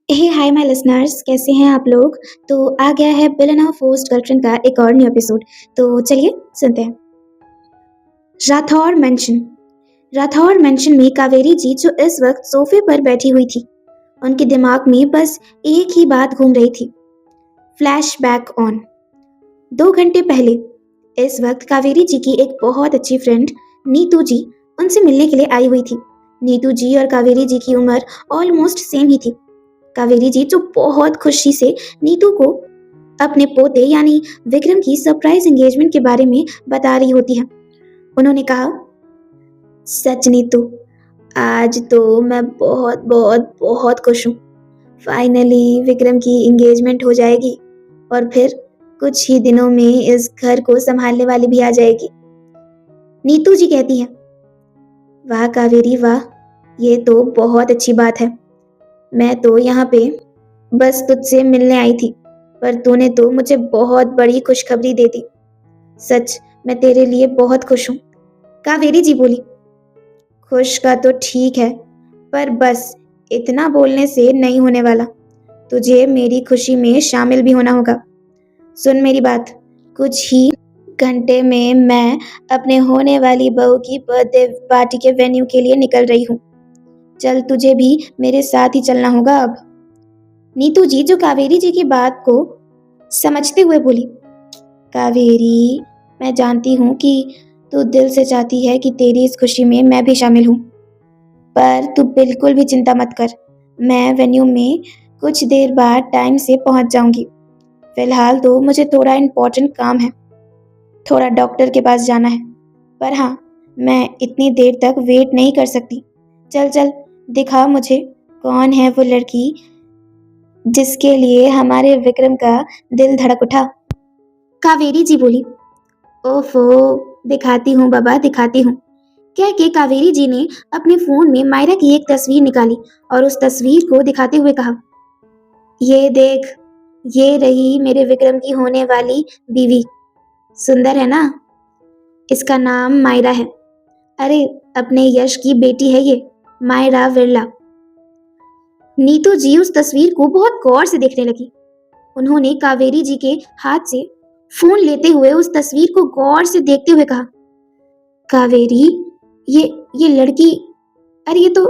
Hey hi my listeners, कैसे हैं आप लोग। तो आ गया है बिल एंड फोर्स्ड गर्लफ्रेंड का एक और न्यू एपिसोड। तो चलिए सुनते हैं। राठौर मेंशन। राठौर मेंशन में कावेरी जी जो इस वक्त सोफे पर बैठी हुई थी, उनके दिमाग में बस एक ही बात घूम रही थी। Flashback on. 2 घंटे पहले इस वक्त कावेरी जी की एक बहुत अच्छी फ्रेंड नीतू जी उनसे मिलने के लिए आई हुई थी। नीतू जी और कावेरी जी की उम्र ऑलमोस्ट सेम ही थी। कावेरी जी जो बहुत खुशी से नीतू को अपने पोते यानी विक्रम की सरप्राइज एंगेजमेंट के बारे में बता रही होती है। उन्होंने कहा, सच नीतू, आज तो मैं बहुत बहुत बहुत खुश हूँ। फाइनली विक्रम की एंगेजमेंट हो जाएगी और फिर कुछ ही दिनों में इस घर को संभालने वाली भी आ जाएगी। नीतू जी कहती है, वाह कावेरी वाह, ये तो बहुत अच्छी बात है। मैं तो यहाँ पे बस तुझसे मिलने आई थी, पर तूने तो मुझे बहुत बड़ी खुशखबरी दे दी। सच मैं तेरे लिए बहुत खुश हूँ। कावेरी जी बोली, खुश का तो ठीक है, पर बस इतना बोलने से नहीं होने वाला। तुझे मेरी खुशी में शामिल भी होना होगा। सुन मेरी बात, कुछ ही घंटे में मैं अपने होने वाली बहू की बर्थडे पार्टी के वेन्यू के लिए निकल रही हूँ। चल तुझे भी मेरे साथ ही चलना होगा अब। नीतू जी जो कावेरी जी की बात को समझते हुए बोली, कावेरी, मैं जानती हूँ कि तू दिल से चाहती है कि तेरी इस खुशी में मैं भी शामिल हूँ, पर तू बिल्कुल भी चिंता मत कर। मैं वेन्यू में कुछ देर बाद टाइम से पहुँच जाऊंगी। फिलहाल तो मुझे थोड़ा इम्पोर्टेंट काम है, थोड़ा डॉक्टर के पास जाना है, पर हाँ, मैं इतनी देर तक वेट नहीं कर सकती। चल चल, दिखा मुझे कौन है वो लड़की जिसके लिए हमारे विक्रम का दिल धड़क उठा। कावेरी जी बोली, ओफो, दिखाती हूँ बाबा दिखाती हूँ। कह के कावेरी जी ने अपने फोन में मायरा की एक तस्वीर निकाली और उस तस्वीर को दिखाते हुए कहा, ये देख, ये रही मेरे विक्रम की होने वाली बीवी। सुंदर है ना। इसका नाम मायरा है। अरे, अपने यश की बेटी है ये, मायरा विरला। नीतू जी उस तस्वीर को बहुत गौर से देखने लगी। उन्होंने कावेरी जी के हाथ से फोन लेते हुए उस तस्वीर को गौर से देखते हुए कहा, कावेरी, ये ये लड़की, अरे ये तो।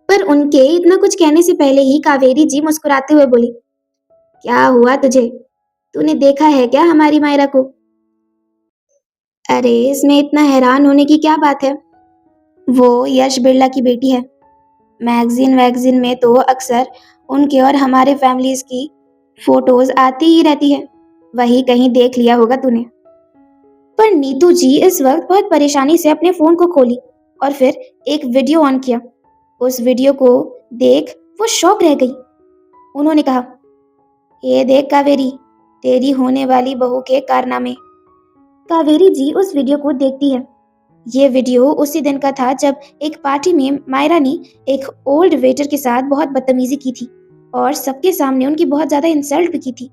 पर उनके इतना कुछ कहने से पहले ही कावेरी जी मुस्कुराते हुए बोली, क्या हुआ तुझे, तूने देखा है क्या हमारी मायरा को। अरे इसमें इतना हैरान होने की क्या बात है, वो यश बिरला की बेटी है। मैगजीन वैगजीन में तो अक्सर उनके और हमारे फैमिलीज की फोटोज आती ही रहती है, वही कहीं देख लिया होगा तूने। पर नीतू जी इस वक्त बहुत परेशानी से अपने फोन को खोली और फिर एक वीडियो ऑन किया। उस वीडियो को देख वो शॉक रह गई। उन्होंने कहा, ये देख कावेरी, तेरी होने वाली बहू के कारनामे। कावेरी जी उस वीडियो को देखती है। ये वीडियो उसी दिन का था जब एक पार्टी में मायरा ने एक ओल्ड वेटर के साथ बहुत बदतमीजी की थी और सबके सामने उनकी बहुत ज्यादा इंसल्ट भी की थी।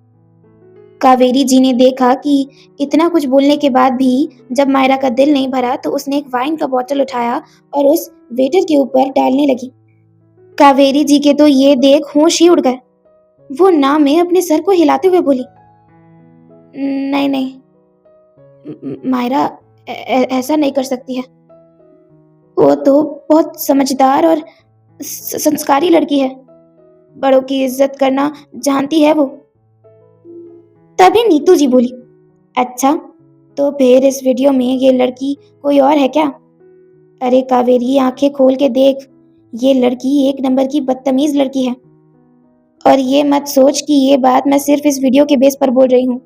कावेरी जी ने देखा कि इतना कुछ बोलने के बाद भी जब मायरा का दिल नहीं भरा तो उसने एक वाइन का बोतल उठाया और उस वेटर के ऊपर डालने लगी। कावेरी जी के तो ये देख होश ही उड़ गए। वो ना में अपने सर को हिलाते हुए बोली, नहीं नहीं, मायरा ऐसा नहीं कर सकती है। वो तो बहुत समझदार और संस्कारी लड़की है, बड़ों की इज्जत करना जानती है वो। तभी नीतू जी बोली, अच्छा, तो फिर इस वीडियो में ये लड़की कोई और है क्या। अरे कावेरी, आंखें खोल के देख, ये लड़की एक नंबर की बदतमीज लड़की है। और ये मत सोच कि ये बात मैं सिर्फ इस वीडियो के बेस पर बोल रही हूँ।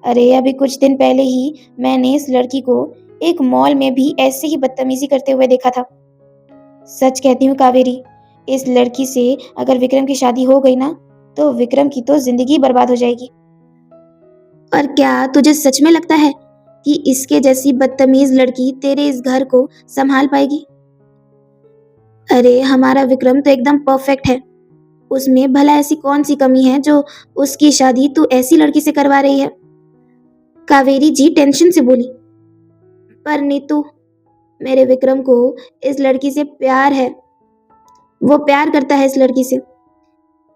अरे अभी कुछ दिन पहले ही मैंने इस लड़की को एक मॉल में भी ऐसे ही बदतमीजी करते हुए देखा था। सच कहती हूँ कावेरी, इस लड़की से अगर विक्रम की शादी हो गई ना, तो विक्रम की तो जिंदगी बर्बाद हो जाएगी। और क्या तुझे सच में लगता है कि इसके जैसी बदतमीज लड़की तेरे इस घर को संभाल पाएगी। अरे हमारा विक्रम तो एकदम परफेक्ट है, उसमें भला ऐसी कौन सी कमी है जो उसकी शादी तू ऐसी लड़की से करवा रही है। कावेरी जी टेंशन से बोली, पर नीतू, मेरे विक्रम को इस लड़की से प्यार है, वो प्यार करता है इस लड़की से।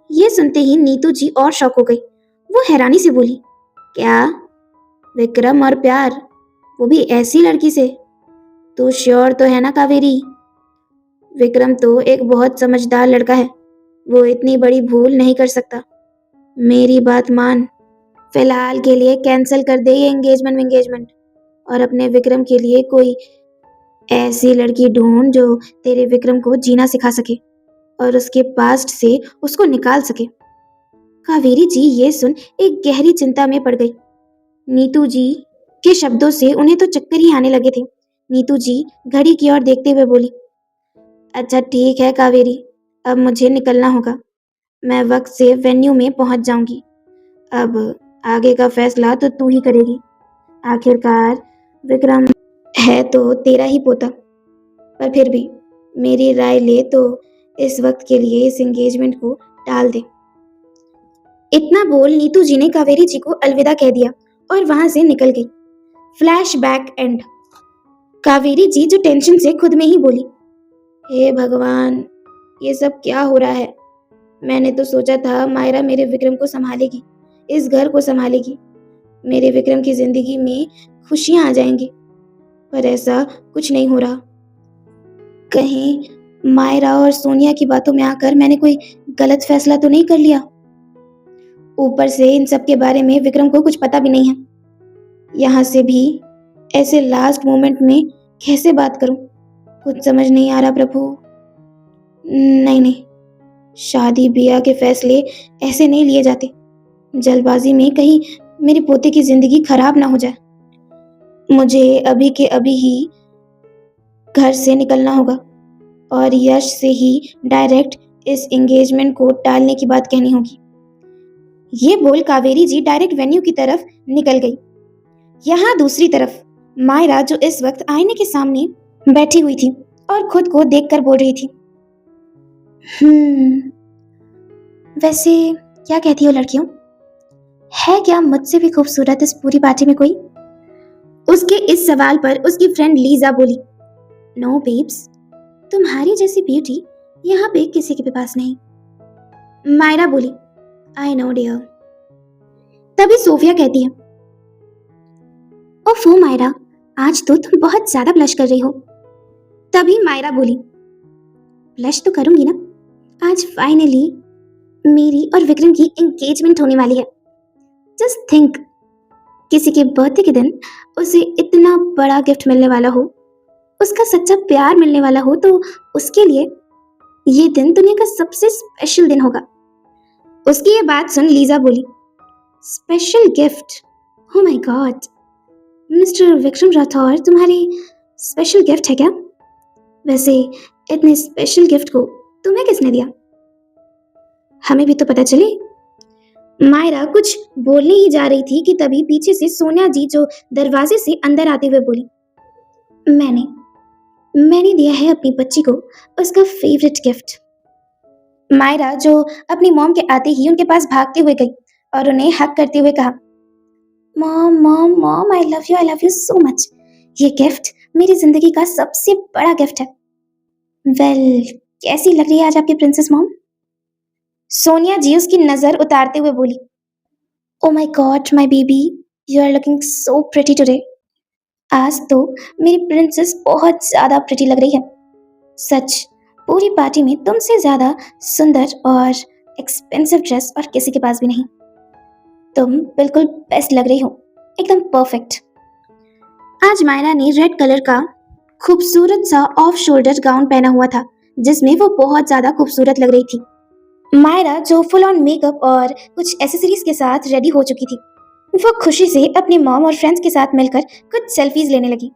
ये सुनते ही नीतू जी और शॉक हो गई। वो हैरानी से बोली, क्या? विक्रम और प्यार, वो भी ऐसी लड़की से? तू श्योर तो है ना कावेरी? विक्रम तो एक बहुत समझदार लड़का है, वो इतनी बड़ी भूल नहीं कर सकता। मेरी बात मान, फिलहाल के लिए कैंसिल कर दे ये एंगेजमेंट और अपने विक्रम के लिए कोई ऐसी लड़की ढूंढ जो तेरे विक्रम को जीना सिखा सके और उसके पास्ट से उसको निकाल सके। कावेरी जी ये सुन एक गहरी चिंता में पड़ गई। नीतू जी के शब्दों से उन्हें तो चक्कर ही आने लगे थे। नीतू जी घड़ी की ओर देखते हुए बोली, अच्छा ठीक है कावेरी, अब मुझे निकलना होगा। मैं वक्त से वेन्यू में पहुंच जाऊंगी। अब आगे का फैसला तो तू ही करेगी। आखिरकार विक्रम है तो तेरा ही पोता, पर फिर भी मेरी राय ले तो इस वक्त के लिए इस एंगेजमेंट को टाल दे। इतना बोल नीतू जी ने कावेरी जी को अलविदा कह दिया और वहां से निकल गई। Flashback and. कावेरी जी जो टेंशन से खुद में ही बोली, हे भगवान, ये सब क्या हो रहा है? मैंने तो सोचा था मायरा मेरे विक्रम को संभालेगी, इस घर को संभालेगी, मेरे विक्रम की जिंदगी में खुशियां आ जाएंगी, पर ऐसा कुछ नहीं हो रहा। कहीं मायरा और सोनिया की बातों में आकर मैंने कोई गलत फैसला तो नहीं कर लिया? ऊपर से इन सब के बारे में विक्रम को कुछ पता भी नहीं है। यहाँ से भी ऐसे लास्ट मोमेंट में कैसे बात करूं? कुछ समझ नहीं आ रहा प्रभु। नहीं, शादी ब्याह के फैसले ऐसे नहीं लिए जाते। जल्दबाजी में कहीं मेरे पोते की जिंदगी खराब ना हो जाए। मुझे अभी के अभी ही घर से निकलना होगा और यश से ही डायरेक्ट इस एंगेजमेंट को टालने की बात कहनी होगी। ये बोल कावेरी जी डायरेक्ट वेन्यू की तरफ निकल गई। यहाँ दूसरी तरफ मायरा जो इस वक्त आईने के सामने बैठी हुई थी और खुद को देखकर बोल रही थी, वैसे क्या कहती हो लड़कियों, है क्या मुझसे भी खूबसूरत इस पूरी पार्टी में कोई? उसके इस सवाल पर उसकी फ्रेंड लीजा बोली, नो बेब्स, तुम्हारी जैसी ब्यूटी यहाँ पे किसी के भी पास नहीं। मायरा बोली, आई नो डियर। तभी सोफिया कहती है, ओफो मायरा, आज तो तुम बहुत ज्यादा ब्लश कर रही हो। तभी मायरा बोली, ब्लश तो करूंगी ना, आज फाइनली मेरी और विक्रम की एंगेजमेंट होने वाली है। जस्ट थिंक, किसी के बर्थडे के दिन उसे इतना बड़ा गिफ्ट मिलने वाला हो, उसका सच्चा प्यार मिलने वाला हो, तो उसके लिए ये दिन दुनिया का सबसे स्पेशल दिन होगा। उसकी ये बात सुन लीजा बोली, special gift? Oh my God, mister Vikram Rathore तुम्हारी स्पेशल गिफ्ट है क्या? वैसे इतने स्पेशल गिफ्ट को तुम्हें किसने दिया? हमें भी तो पता चले। मायरा कुछ बोलने ही जा रही थी कि तभी पीछे से सोनिया जी जो दरवाजे से अंदर आते हुए बोली, मैंने दिया है अपनी बच्ची को उसका फेवरेट गिफ्ट। मायरा जो अपनी मॉम के आते ही उनके पास भागते हुए गई और उन्हें हक करते हुए कहा, mom mom mom, I love you so much. ये गिफ्ट मेरी जिंदगी का सबसे बड़ा गिफ्ट है। वेल, कैसी लग रही है आज आपकी प्रिंसेस मॉम? सोनिया जी उसकी नजर उतारते हुए बोली, oh my god my baby, you are looking so pretty today. आज तो मेरी प्रिंसेस बहुत ज्यादा प्रिटी लग रही है। सच, पूरी पार्टी में तुमसे ज्यादा सुंदर और एक्सपेंसिव ड्रेस और किसी के पास भी नहीं। तुम बिल्कुल बेस्ट लग रही हो, एकदम परफेक्ट। आज मायरा ने रेड कलर का खूबसूरत सा ऑफ शोल्डर गाउन पहना हुआ था, जिसमें वो बहुत ज्यादा खूबसूरत लग रही थी। मायरा जो फुल ऑन मेकअप और कुछ एसेसरीज के साथ रेडी हो चुकी थी, वो खुशी से अपनी मॉम और फ्रेंड्स के साथ मिलकर कुछ सेल्फीज लेने लगी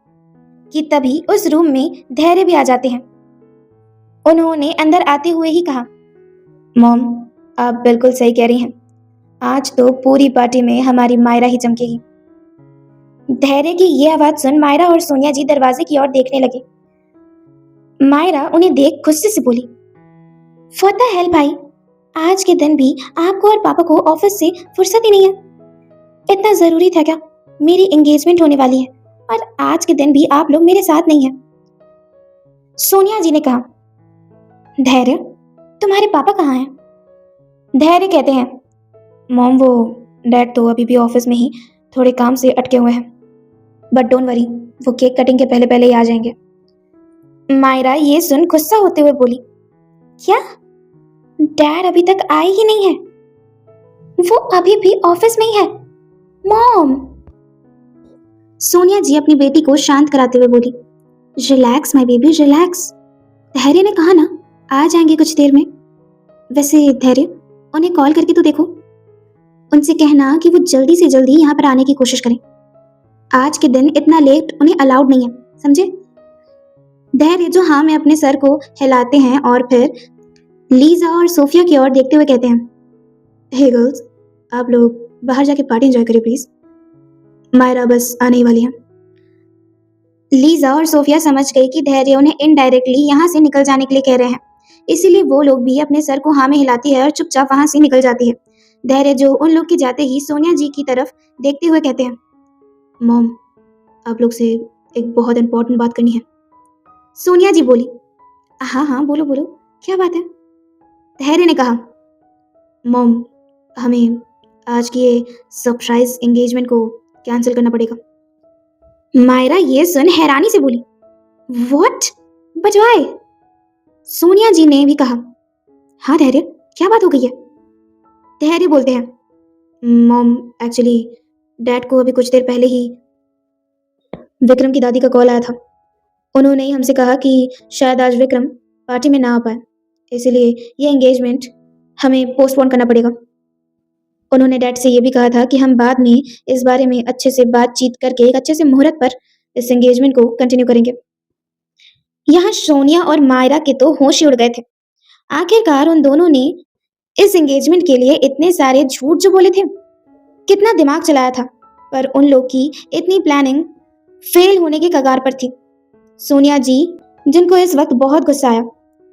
कि तभी उस रूम में धैर्य भी आ जाते हैं। उन्होंने अंदर आते हुए ही कहा, मॉम, आप बिल्कुल सही कह रही हैं, आज तो पूरी पार्टी में हमारी मायरा ही चमकेगी। धैर्य की ये आवाज सुन मायरा और सोनिया जी दरवाजे की ओर देखने लगे। मायरा उन्हें देख गुस्से से बोली, व्हाट द हेल भाई, आज के दिन भी आपको और पापा को ऑफिस से फुर्सत ही नहीं है। इतना जरूरी था क्या? मेरी एंगेजमेंट होने वाली है और आज के दिन भी आप लोग मेरे साथ नहीं हैं। सोनिया जी ने कहा, धैर्य, तुम्हारे पापा कहाँ हैं? धैर्य कहते हैं, मॉम वो डैड तो अभी भी ऑफिस में ही थोड़े काम से अटके हुए हैं, बट डोंट वरी, वो केक कटिंग के पहले पहले ही आ जाएंगे। मायरा ये सुन गुस्सा होते हुए बोली, क्या डैड अभी तक आए ही नहीं है? वो अभी भी ऑफिस में ही है मॉम। सोनिया जी अपनी बेटी को शांत कराते हुए बोली, रिलैक्स माय बेबी रिलैक्स। धैर्य ने कहा ना, आ जाएंगे कुछ देर में। वैसे धैर्य, उन्हें कॉल करके तो देखो, उनसे कहना कि वो जल्दी से जल्दी यहाँ पर आने की कोशिश करें। आज के दिन इतना लेट उन्हें अलाउड नहीं है, समझे? धैर्य जो हाँ में अपने सर को हिलाते हैं और फिर लीजा और सोफिया की ओर देखते हुए कहते हैं, हे गर्ल्स, आप लोग बाहर जाके पार्टी एंजॉय करिए प्लीज, मायरा बस आने ही वाली है। लीजा और सोफिया समझ गई कि धैर्य उन्हें इनडायरेक्टली यहाँ से निकल जाने के लिए कह रहे हैं, इसीलिए वो लोग भी अपने सर को हाँ में हिलाती है और चुपचाप वहां से निकल जाती है। धैर्य जो उन लोग के जाते ही सोनिया जी की तरफ देखते हुए कहते हैं, मॉम, आप लोग से एक बहुत इंपॉर्टेंट बात करनी है। सोनिया जी बोली, हाँ हाँ बोलो बोलो, क्या बात है? धैर्य ने कहा, मॉम, हमें आज की ये सरप्राइज एंगेजमेंट को कैंसिल करना पड़ेगा। मायरा ये सुन हैरानी से बोली, what, but why? Sonia ji ने भी कहा, हाँ धैर्य, क्या बात हो गई है? धैर्य बोलते हैं, मॉम, एक्चुअली डैड को अभी कुछ देर पहले ही विक्रम की दादी का कॉल आया था। उन्होंने ही हमसे कहा कि शायद आज विक्रम पार्टी में ना आ पाए, इसीलिए ये एंगेजमेंट हमें पोस्टपोन करना पड़ेगा। उन्होंने डैड से ये भी कहा था कि हम बाद में इस बारे में अच्छे से बातचीत करके एक अच्छे से मुहूर्त पर इस एंगेजमेंट को कंटिन्यू करेंगे। यहाँ सोनिया और मायरा के तो होश ही उड़ गए थे। आखिरकार उन दोनों ने इस एंगेजमेंट के लिए इतने सारे झूठ जो बोले थे, कितना दिमाग चलाया था, पर उन लोग की इतनी प्लानिंग फेल होने के कगार पर थी। सोनिया जी, जिनको इस वक्त बहुत गुस्सा आया,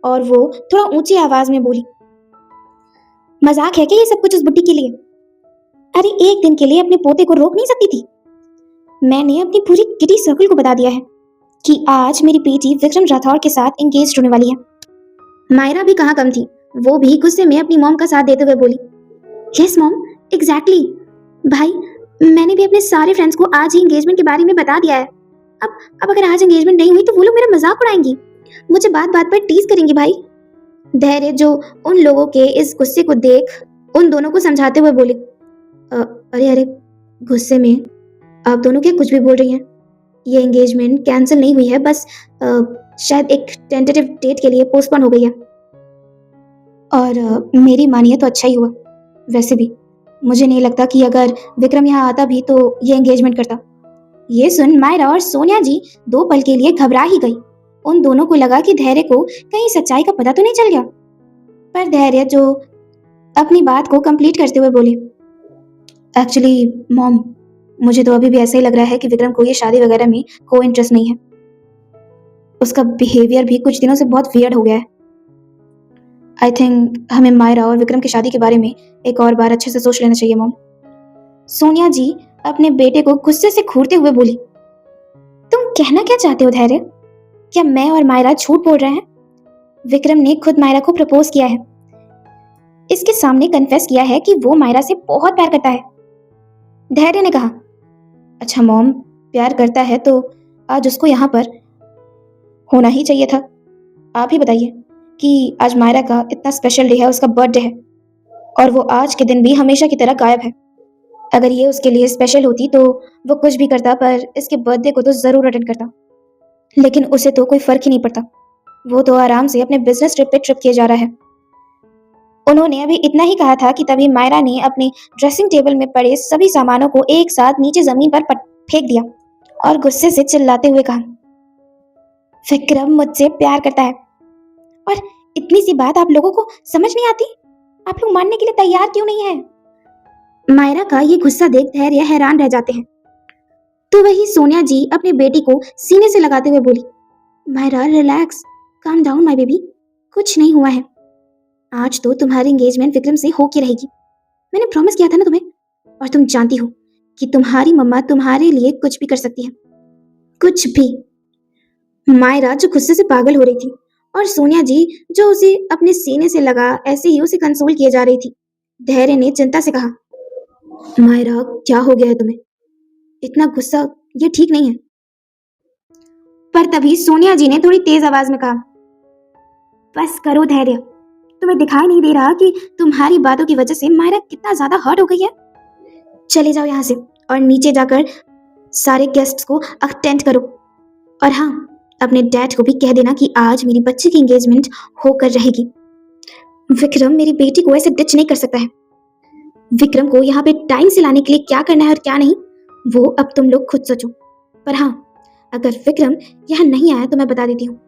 और वो थोड़ा ऊंची आवाज में बोली, मजाक है क्या ये सब कुछ उस बुड्ढी के लिए? अरे एक दिन के लिए अपने पोते को रोक नहीं सकती थी? मैंने अपनी पूरी किटी सर्कल को बता दिया है कि आज मेरी बेटी विक्रम राठौर के साथ एंगेज होने वाली है। मायरा भी कहाँ कम थी, वो भी गुस्से में अपनी मॉम का साथ देते हुए बोली, यस मॉम, एग्जैक्टली। भाई, मैंने भी अपने सारे फ्रेंड्स को आज ही एंगेजमेंट के बारे में बता दिया है। अब अगर आज एंगेजमेंट नहीं हुई तो वो लोग मेरा मजाक उड़ाएंगी, मुझे बात बात पर टीज करेंगी भाई। धैर्य जो उन लोगों के इस गुस्से को देख उन दोनों को समझाते हुए बोले, अरे अरे, गुस्से में आप दोनों क्या कुछ भी बोल रही हैं? ये एंगेजमेंट कैंसिल नहीं हुई है, बस शायद एक टेंटेटिव डेट के लिए पोस्टपोन हो गई है। और मेरी मानिए तो अच्छा ही हुआ। वैसे भी मुझे नहीं लगता कि अगर विक्रम यहाँ आता भी तो ये एंगेजमेंट करता। ये सुन मायरा और सोनिया जी दो पल के लिए घबरा ही गई। उन दोनों को लगा कि धैर्य को कहीं सच्चाई का पता तो नहीं चल गया, पर धैर्य जो अपनी बात को कंप्लीट करते हुए बोली, एक्चुअली मॉम, मुझे तो अभी भी ऐसा ही लग रहा है कि विक्रम को ये शादी वगैरह में कोई इंटरेस्ट नहीं है। उसका बिहेवियर भी कुछ दिनों से बहुत वियर्ड हो गया है। आई थिंक हमें मायरा और विक्रम की शादी के बारे में एक और बार अच्छे से सोच लेना चाहिए मॉम। सोनिया जी अपने बेटे को गुस्से से घूरते हुए बोली, तुम कहना क्या चाहते हो धैर्य? क्या मैं और मायरा झूठ बोल रहे हैं? विक्रम ने खुद मायरा को प्रपोज किया है, इसके सामने कन्फेस किया है कि वो मायरा से बहुत प्यार करता है। धैर्य ने कहा, अच्छा मॉम, प्यार करता है तो आज उसको यहाँ पर होना ही चाहिए था। आप ही बताइए कि आज मायरा का इतना स्पेशल डे है, उसका बर्थडे है, और वो आज के दिन भी हमेशा की तरह गायब है। अगर ये उसके लिए स्पेशल होती तो वो कुछ भी करता, पर इसके बर्थडे को तो जरूर अटेंड करता। लेकिन उसे तो कोई फर्क ही नहीं पड़ता, वो तो आराम से अपने बिजनेस ट्रिप पे ट्रिप किए जा रहा है। उन्होंने अभी इतना ही कहा था कि तभी मायरा ने अपने ड्रेसिंग टेबल में पड़े सभी सामानों को एक साथ नीचे जमीन पर फेंक दिया और गुस्से से चिल्लाते हुए कहा, विक्रम मुझसे प्यार करता है, और इतनी सी बात आप लोगों को समझ नहीं आती? आप लोग मानने के लिए तैयार क्यों नहीं है? मायरा का ये गुस्सा देख धैर्य हैरान रह जाते हैं। तो वही सोनिया जी अपनी बेटी को सीने से लगाते हुए बोली, Myra relax, calm down my baby, कुछ नहीं हुआ है। आज तो तुम्हारी एंगेजमेंट विक्रम से हो के रहेगी, मैंने प्रॉमिस किया था ना तुम्हें। और तुम जानती हो कि तुम्हारी मम्मा तुम्हारे लिए कुछ भी कर सकती है, कुछ भी। मायरा जो गुस्से से पागल हो रही थी और सोनिया जी जो उसे अपने सीने से लगा ऐसे ही उसे कंसोल किए जा रही थी। धैर्य ने चिंता से कहा। मायरा, क्या हो गया है तुम्हें? इतना गुस्सा, ये ठीक नहीं है। पर तभी सोनिया जी ने थोड़ी तेज आवाज में कहा, बस करो धैर्य। तुम्हें दिखाई नहीं दे रहा कि तुम्हारी बातों की वजह से मायरा कितना ज्यादा हर्ट हो गई है? चले जाओ यहाँ से और नीचे जाकर सारे गेस्ट्स को अटेंड करो। और हाँ, अपने डैड को भी कह देना कि आज मेरी बच्ची की एंगेजमेंट होकर रहेगी। विक्रम मेरी बेटी को ऐसे डिच नहीं कर सकता है। विक्रम को यहाँ पे टाइम से लाने के लिए क्या करना है और क्या नहीं, वो अब तुम लोग खुद सोचो। पर हाँ, अगर विक्रम यहाँ नहीं आया तो मैं बता देती हूँ,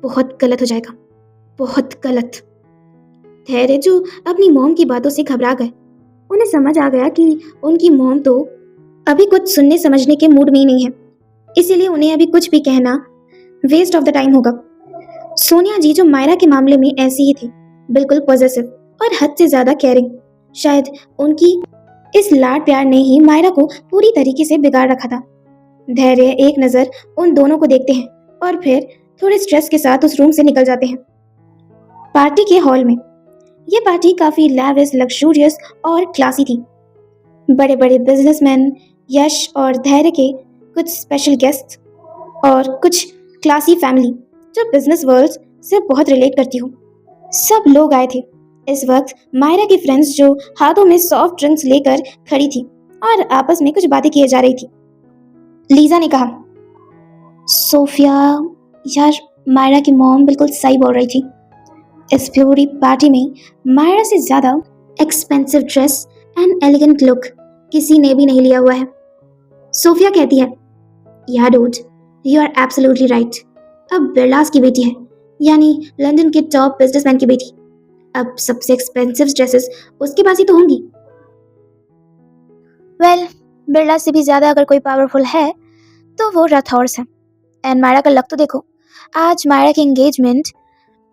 बहुत गलत हो जाएगा, बहुत गलत। धैर्य, जो अपनी मॉम की बातों से घबरा गए, उन्हें समझ आ गया कि उनकी मॉम तो अभी कुछ सुनने समझने के मूड में ही नहीं है, इसीलिए उन्हें अभी कुछ भी कहना वेस्ट ऑफ द टाइम होगा। सोनिया जी, जो मायरा के मामले में ऐसी ही थी, बिल्कुल पॉजिटिव और हद से ज्यादा केयरिंग। शायद उनकी इस लाड प्यार ने ही मायरा को पूरी तरीके से बिगाड़ रखा था। धैर्य एक नजर उन दोनों को देखते हैं और फिर थोड़े स्ट्रेस के साथ उस रूम से निकल जाते हैं। पार्टी के हॉल में यह पार्टी काफी लैविश, लग्जूरियस और क्लासी थी। बड़े बड़े बिजनेसमैन, यश और धैर्य के कुछ स्पेशल गेस्ट और कुछ क्लासी फैमिली जो बिजनेस वर्ल्ड से बहुत रिलेट करती हूँ, सब लोग आए थे। इस वक्त मायरा की फ्रेंड्स जो हाथों में सॉफ्ट ड्रिंक्स लेकर खड़ी थी और आपस में कुछ बातें किए जा रही थी। लीजा ने कहा, सोफिया, यार मायरा की मॉम बिल्कुल सही बोल रही थी। इस पूरी पार्टी में मायरा से ज्यादा expensive dress and elegant look किसी ने भी नहीं लिया हुआ है। सोफिया कहती है, yeah dude, you are absolutely right. अब बिरलास की बेटी है, यानी लंदन के टॉप बिजनेसमैन की बेटी। अब सबसे एक्सपेंसिव ड्रेसेस उसके पास ही तो होंगी। वेल, बिरला से भी ज्यादा अगर कोई पावरफुल है तो वो राठौर्स है। एंड मायरा का लक तो देखो, आज मायरा की एंगेजमेंट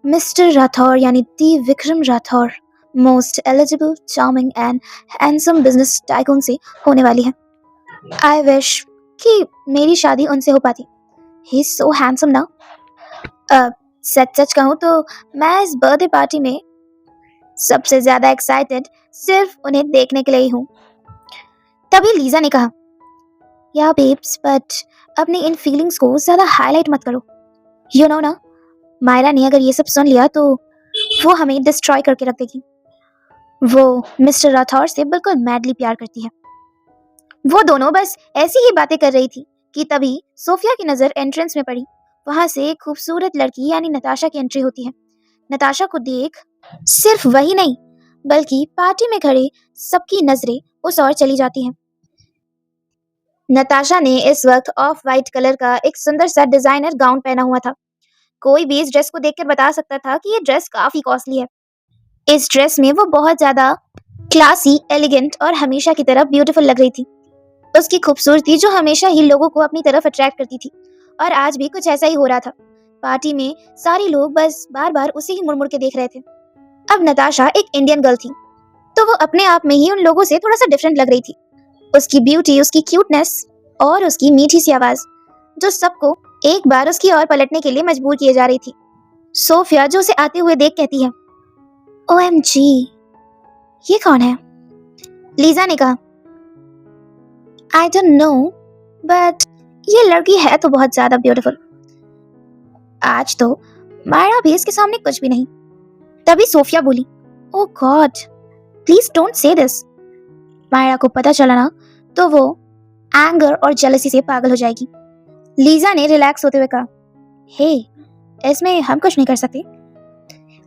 मिस्टर राठौर यानी the Vikram Rathore, most eligible, charming and handsome business tycoon से होने वाली है। आई विश कि मेरी शादी उनसे हो पाती। ही इज सो हैंडसम ना। सच कहूँ तो मैं इस बर्थडे पार्टी में सबसे ज्यादा एक्साइटेड सिर्फ उन्हें देखने के लिए ही हूँ। तभी लीजा ने कहा, या बेब्स, बट अपनी इन फीलिंग्स को ज्यादा हाईलाइट मत करो। यू नो ना, मायरा ने अगर ये सब सुन लिया तो वो हमें डिस्ट्रॉय करके रख देगी। वो मिस्टर राठौर से बिल्कुल मैडली प्यार करती है। वो दोनों बस ऐसी ही बातें कर रही थी कि तभी सोफिया की नजर एंट्रेंस में पड़ी। वहां से एक खूबसूरत लड़की यानी नताशा की एंट्री होती है। नताशा को देख सिर्फ वही नहीं बल्कि पार्टी में खड़े सबकी नजरें उस ओर चली जाती हैं। नताशा ने इस वक्त ऑफ वाइट कलर का एक सुंदर सा डिजाइनर गाउन पहना हुआ था। कोई भी इस ड्रेस को देखकर बता सकता था कि ये ड्रेस काफी कॉस्टली है। इस ड्रेस में वो बहुत ज्यादा क्लासी, एलिगेंट और हमेशा की तरह ब्यूटीफुल लग रही थी। उसकी खूबसूरती जो हमेशा ही लोगों को अपनी तरफ अट्रैक्ट करती थी, और आज भी कुछ ऐसा ही हो रहा था। पार्टी में सारे लोग बस बार बार उसे ही मुड़ मुड़ के देख रहे थे। अब नताशा एक इंडियन गर्ल थी, तो वो अपने आप में ही उन लोगों से थोड़ा सा डिफरेंट लग रही थी। उसकी ब्यूटी, उसकी क्यूटनेस और उसकी मीठी सी आवाज जो सबको एक बार उसकी ओर पलटने के लिए मजबूर किए जा रही थी। सोफिया जो उसे आते हुए देख कहती है, OMG, ये कौन है? लीजा ने कहा, आई डोंट नो, बट ये लड़की है तो बहुत ज्यादा ब्यूटीफुल। आज तो मायरा भी इसके सामने कुछ भी नहीं। तभी सोफिया बोली, oh god, please don't say this. Myra को पता चला ना तो वो एंगर और जेलसी से पागल हो जाएगी। लीजा ने रिलैक्स होते हुए कहा, हे, इसमें हम कुछ नहीं कर सकते।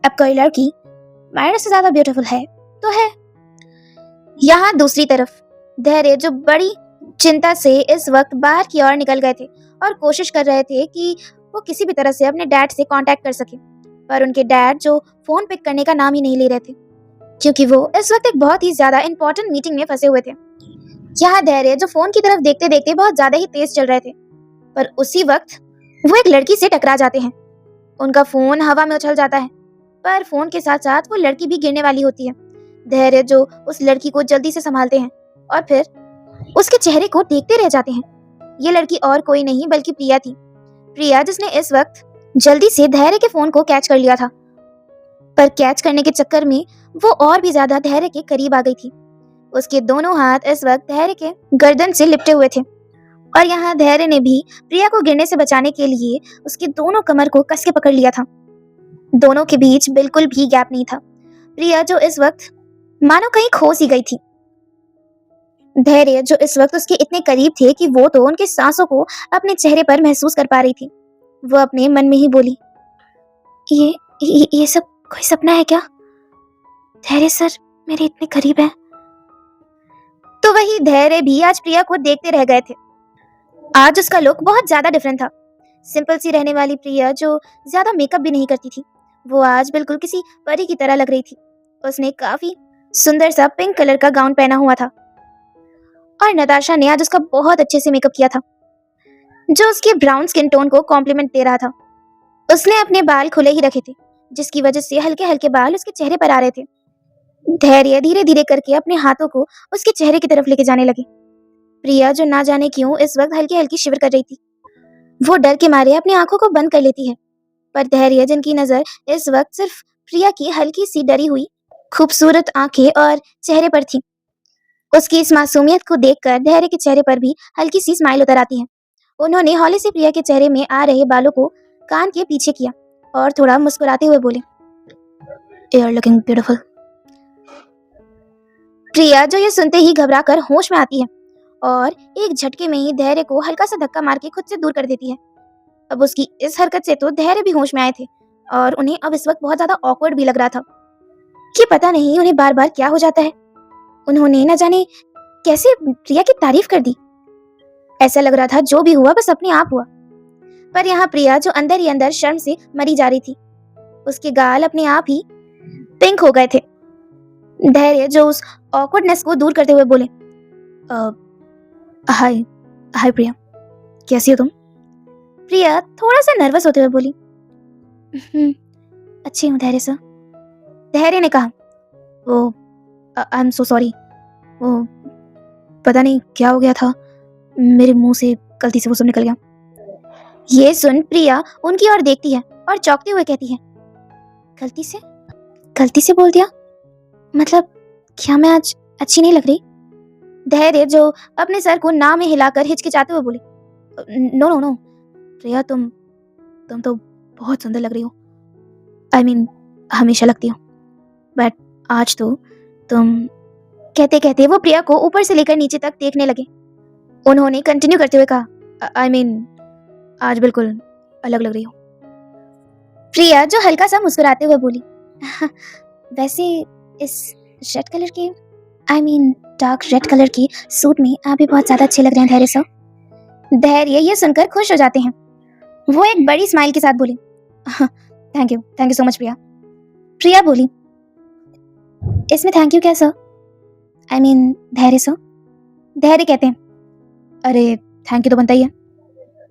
अब कोई लड़की मायरा से ज्यादा ब्यूटीफुल है तो है। यहाँ दूसरी तरफ धैर्य, जो बड़ी चिंता से इस वक्त बाहर की ओर निकल गए थे और कोशिश कर रहे थे कि वो किसी भी तरह से अपने डैड से कांटेक्ट कर सके, पर उनके डैड जो फोन पिक करने का नाम ही नहीं ले रहे थे क्योंकि वो इस वक्त एक बहुत ही ज्यादा इंपॉर्टेंट मीटिंग में फंसे हुए थे। यहाँ धैर्य, जो फोन की तरफ देखते देखते बहुत ज्यादा ही तेज चल रहे थे, पर उसी वक्त वो एक लड़की से टकरा जाते हैं। उनका फोन हवा में उछल जाता है, पर फोन के साथ साथ वो लड़की भी गिरने वाली होती है। धैर्य जो उस लड़की को जल्दी से संभालते हैं और फिर उसके चेहरे को देखते रह जाते हैं। ये लड़की और कोई नहीं बल्कि प्रिया थी। प्रिया जिसने इस वक्त जल्दी से धैर्य के फोन को कैच कर लिया था, पर कैच करने के चक्कर में वो और भी ज्यादा धैर्य के करीब आ गई थी। उसके दोनों हाथ इस वक्त धैर्य के गर्दन से लिपटे हुए थे और यहाँ धैर्य ने भी प्रिया को गिरने से बचाने के लिए उसकी दोनों कमर को कस के पकड़ लिया था। दोनों के बीच बिल्कुल भी गैप नहीं था। प्रिया जो इस वक्त मानो कहीं खो सी गई थी। धैर्य जो इस वक्त उसके इतने करीब थे कि वो तो उनके सांसों को अपने चेहरे पर महसूस कर पा रही थी। वो अपने मन में ही बोली, ये सब कोई सपना है क्या? धैर्य सर मेरे इतने करीब है। तो वही धैर्य भी आज प्रिया को देखते रह गए थे। आज उसका लुक बहुत ज्यादा डिफरेंट था। सिंपल सी रहने वाली प्रिया जो ज्यादा मेकअप भी नहीं करती थी, वो आज बिल्कुल किसी परी की तरह लग रही थी। उसने काफी सुंदर सा पिंक कलर का गाउन पहना हुआ था और नताशा ने आज उसका बहुत अच्छे से मेकअप किया था, जो उसके ब्राउन स्किन टोन को कॉम्प्लीमेंट दे रहा था। उसने अपने बाल खुले ही रखे थे, जिसकी वजह से हल्के हल्के बाल उसके चेहरे पर आ रहे थे। धैर्य धीरे धीरे करके अपने हाथों को उसके चेहरे की तरफ लेके जाने लगे। प्रिया जो ना जाने क्यों इस वक्त हल्की हल्की शिवर कर रही थी। वो डर के मारे अपनी आंखों को बंद कर लेती है, पर धैर्य जिनकी नजर इस वक्त सिर्फ प्रिया की हल्की सी डरी हुई खूबसूरत आंखें और चेहरे पर थी, उसकी इस मासूमियत को देखकर धैर्य के चेहरे पर भी हल्की सी स्माइल उतर आती है। उन्होंने हौले से प्रिया के चेहरे में आ रहे बालों को कान के पीछे किया और थोड़ा मुस्कुराते हुए बोले, यू आर लुकिंग ब्यूटीफुल। प्रिया जो ये सुनते ही घबरा कर होश में आती है और एक झटके में ही धैर्य को हल्का सा धक्का मार के खुद से दूर कर देती है। अब उसकी इस हरकत से तो धैर्य भी होश में आए थे और उन्हें अब इस वक्त बहुत ज्यादा ऑकवर्ड भी लग रहा था कि पता नहीं उन्हें बार बार क्या हो जाता है। उन्होंने न जाने कैसे प्रिया की तारीफ कर दी। ऐसा लग रहा था जो भी हुआ बस अपने आप हुआ। पर यहाँ प्रिया जो अंदर ही अंदर शर्म से मरी जा रही थी, उसके गाल अपने आप ही पिंक हो गए थे। धैर्य जो उस ऑकवर्डनेस को दूर करते हुए बोले, हाय हाय प्रिया, कैसी हो तुम? प्रिया थोड़ा सा नर्वस होते हुए बोली, अच्छी हूँ धैर्य सर। धैर्य ने कहा, वो आई एम सो सॉरी, वो पता नहीं क्या हो गया था, मेरे मुंह से गलती से वो सब निकल गया। ये सुन प्रिया उनकी ओर देखती है और चौंकते हुए कहती है, गलती से बोल दिया? मतलब क्या मैं आज अच्छी नहीं लग रही? धैर्य जो अपने सर को ना में हिलाकर हिचकिचाते हुए बोले, नो नो नो प्रिया, तुम तो बहुत सुंदर लग रही हो। आई मीन हमेशा लगती हो, बट आज तो तुम। कहते कहते वो प्रिया को ऊपर से लेकर नीचे तक देखने लगे। उन्होंने कंटिन्यू करते हुए कहा, आई मीन आज बिल्कुल अलग लग रही हो। प्रिया जो हल्का सा मुस्कुराते हुए बोली, वैसे इस रेड कलर के I mean dark red colour की सूट में आप भी बहुत ज्यादा अच्छे लग रहे हैं धैर्य सर। धैर्य ये सुनकर खुश हो जाते हैं। वो एक बड़ी स्माइल के साथ बोले, थैंक यू सो मच प्रिया। प्रिया बोली, इसमें थैंक यू क्या सर? आई मीन धैर्य सर। धैर्य कहते हैं, अरे थैंक यू तो बनता ही है।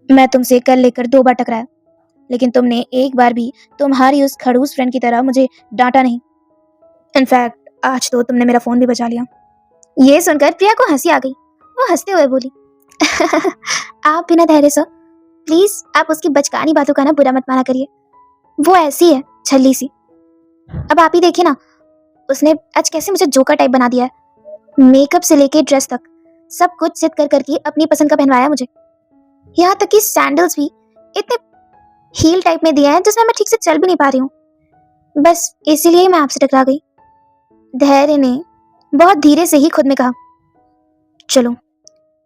मैं तुमसे कल लेकर 2 बार टकराया, लेकिन तुमने एक बार भी तुम्हारी उस खड़ूस फ्रेंड की तरह मुझे डांटा नहीं। इनफैक्ट आज तो तुमने मेरा फोन भी बचा लिया। ये सुनकर प्रिया को हंसी आ गई। वो हंसते हुए बोली, आप भी ना धैर्य सर, प्लीज आप उसकी बचकानी बातों का ना बुरा मत माना करिए। वो ऐसी है छल्ली सी। अब आप ही देखिए ना, उसने आज कैसे मुझे जोकर टाइप बना दिया है। मेकअप से लेके ड्रेस तक सब कुछ जिद कर करके अपनी पसंद का पहनवाया मुझे। यहाँ तक कि सैंडल्स भी इतने हील टाइप में दिया है जिसमें मैं ठीक से चल भी नहीं पा रही हूँ। बस इसीलिए मैं आपसे टकरा गई। धैर्य ने बहुत धीरे से ही खुद में कहा, चलो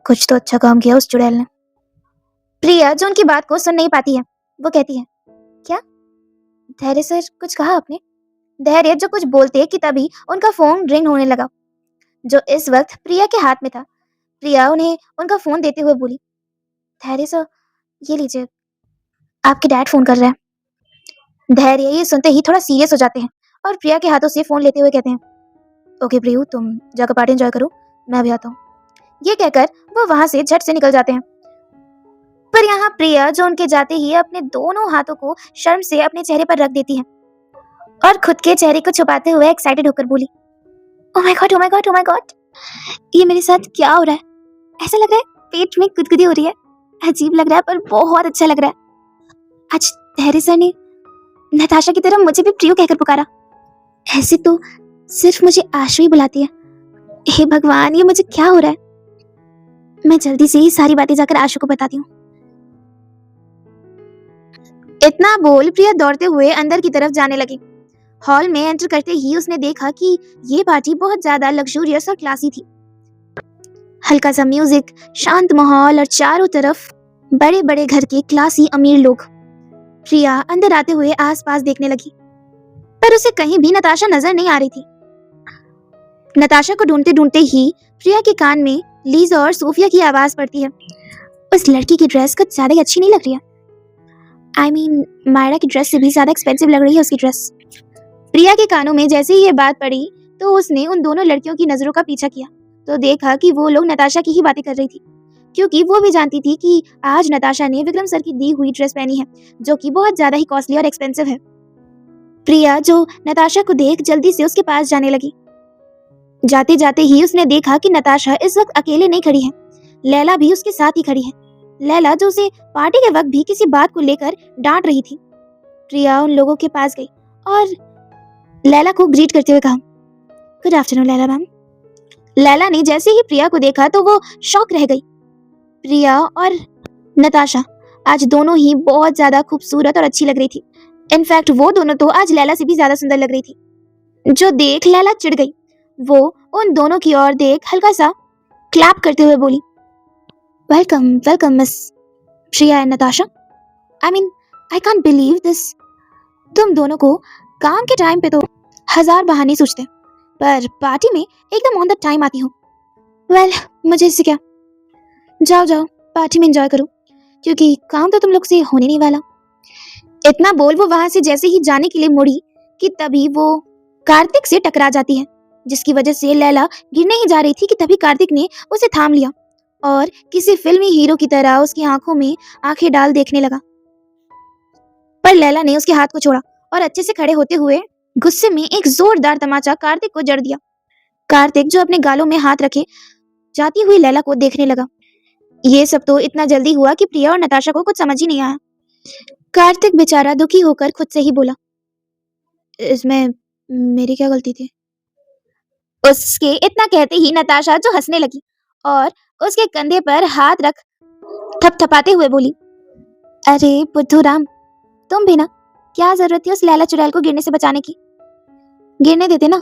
कुछ तो अच्छा काम किया उस चुड़ैल ने। प्रिया जो उनकी बात को सुन नहीं पाती है, वो कहती है, क्या धैर्य सर कुछ कहा आपने? धैर्य जो कुछ बोलते कि तभी उनका फोन रिंग होने लगा, जो इस वक्त प्रिया के हाथ में था। प्रिया उन्हें उनका फोन देते हुए बोली, धैर्य सर ये लीजिए, आपके डैड फोन कर रहे हैं। धैर्य ये सुनते ही थोड़ा सीरियस हो जाते हैं और प्रिया के हाथों से फोन लेते हुए कहते हैं, ओके प्रियू, तुम जाकर पार्टी एंजॉय करो, मैं भी आता हूँ। ये कहकर वो वहां से झट से निकल जाते हैं। पर यहाँ प्रिया जो उनके जाते ही अपने दोनों हाथों को शर्म से अपने चेहरे पर रख देती है और खुद के चेहरे को छुपाते हुए एक्साइटेड होकर बोली, oh my God, oh my God, oh my God, ये मेरे साथ क्या हो रहा है? ऐसा लग रहा है पेट में गुदगुदी हो रही है। अजीब लग रहा है पर बहुत अच्छा लग रहा है। आज धैर्य सर ने नताशा की तरह मुझे भी प्रियो कहकर पुकारा। ऐसे तो सिर्फ मुझे आशु ही बुलाती है। हे भगवान, ये मुझे क्या हो रहा है? मैं जल्दी से ही सारी बातें जाकर आशु को बताती हूँ। इतना बोल प्रिया दौड़ते हुए अंदर की तरफ जाने लगी। हॉल में एंटर करते ही उसने देखा कि ये पार्टी बहुत ज्यादा लग्जूरियस और क्लासी थी। हल्का सा म्यूजिक, शांत माहौल और चारों तरफ बड़े बड़े घर के क्लासी अमीर लोग। प्रिया अंदर आते हुए आसपास देखने लगी, पर उसे कहीं भी नताशा नजर नहीं आ रही थी। नताशा को ढूंढते ढूंढते ही प्रिया के कान में लीजा और सोफिया की आवाज पड़ती है। उस लड़की की ड्रेस कुछ ज्यादा अच्छी नहीं लग रही है। मायरा की ड्रेस से भी ज्यादा एक्सपेंसिव लग रही है उसकी ड्रेस। प्रिया के कानों में जैसे ही ये बात पड़ी तो उसने उन दोनों लड़कियों की नजरों का पीछा किया तो देखा कि वो लोग नताशा की ही बातें कर रही थी, क्योंकि वो भी जानती थी कि आज नताशा ने विक्रम सर की दी हुई ड्रेस पहनी है जो कि बहुत ज्यादा ही कॉस्टली और एक्सपेंसिव है। प्रिया जो नताशा को देख जल्दी से उसके पास जाने लगी। जाते जाते ही उसने देखा कि नताशा इस वक्त अकेले नहीं खड़ी है, लैला भी उसके साथ ही खड़ी है। लैला जो उसे पार्टी के वक्त भी किसी बात को लेकर डांट रही थी। प्रिया उन लोगों के पास गई और लैला को ग्रीट करते हुए कहा, good afternoon Laila ma'am. Laila ने जैसे ही प्रिया को देखा तो वो शॉक रह गई। प्रिया और नताशा आज दोनों ही बहुत ज्यादा खूबसूरत और अच्छी लग रही थी। इनफैक्ट वो दोनों तो आज लैला से भी ज्यादा सुंदर लग रही थी, जो देख लैला चिढ़ गई। वो उन दोनों की ओर देख हल्का सा क्लैप करते हुए बोली, welcome welcome miss Priya and Natasha. I can't believe this. तुम दोनों को काम के टाइम पे तो हजार बहाने सूझते, पर पार्टी में एकदम ऑन द टाइम आती हो। वेल, मुझे इससे क्या, जाओ जाओ पार्टी में एंजॉय करो, क्योंकि काम तो तुम लोग से होने नहीं वाला। इतना बोल वो वहां से जैसे ही जाने के लिए मुड़ी कि तभी वो कार्तिक से टकरा जाती है, जिसकी वजह से लैला गिरने ही जा रही थी कि तभी कार्तिक ने उसे थाम लिया और किसी फिल्मी हीरो की तरह उसकी आंखों में आंखें डाल देखने लगा। पर लैला ने उसके हाथ को छोड़ा और अच्छे से खड़े होते हुए गुस्से में एक जोरदार तमाचा कार्तिक को जड़ दिया। कार्तिक जो अपने गालों में हाथ रखे जाती हुई लैला को देखने लगा। ये सब तो इतना जल्दी हुआ कि प्रिया और नताशा को कुछ समझ ही नहीं आया। कार्तिक बेचारा दुखी होकर खुद से ही बोला, इसमें मेरी क्या गलती थी? उसके इतना कहते ही नताशा जो हंसने लगी और उसके कंधे पर हाथ रख थपथपाते हुए बोली, अरे बुद्धू राम, तुम भी ना, क्या जरूरत थी उस लैला चुड़ैल को गिरने से बचाने की? गिरने देते ना,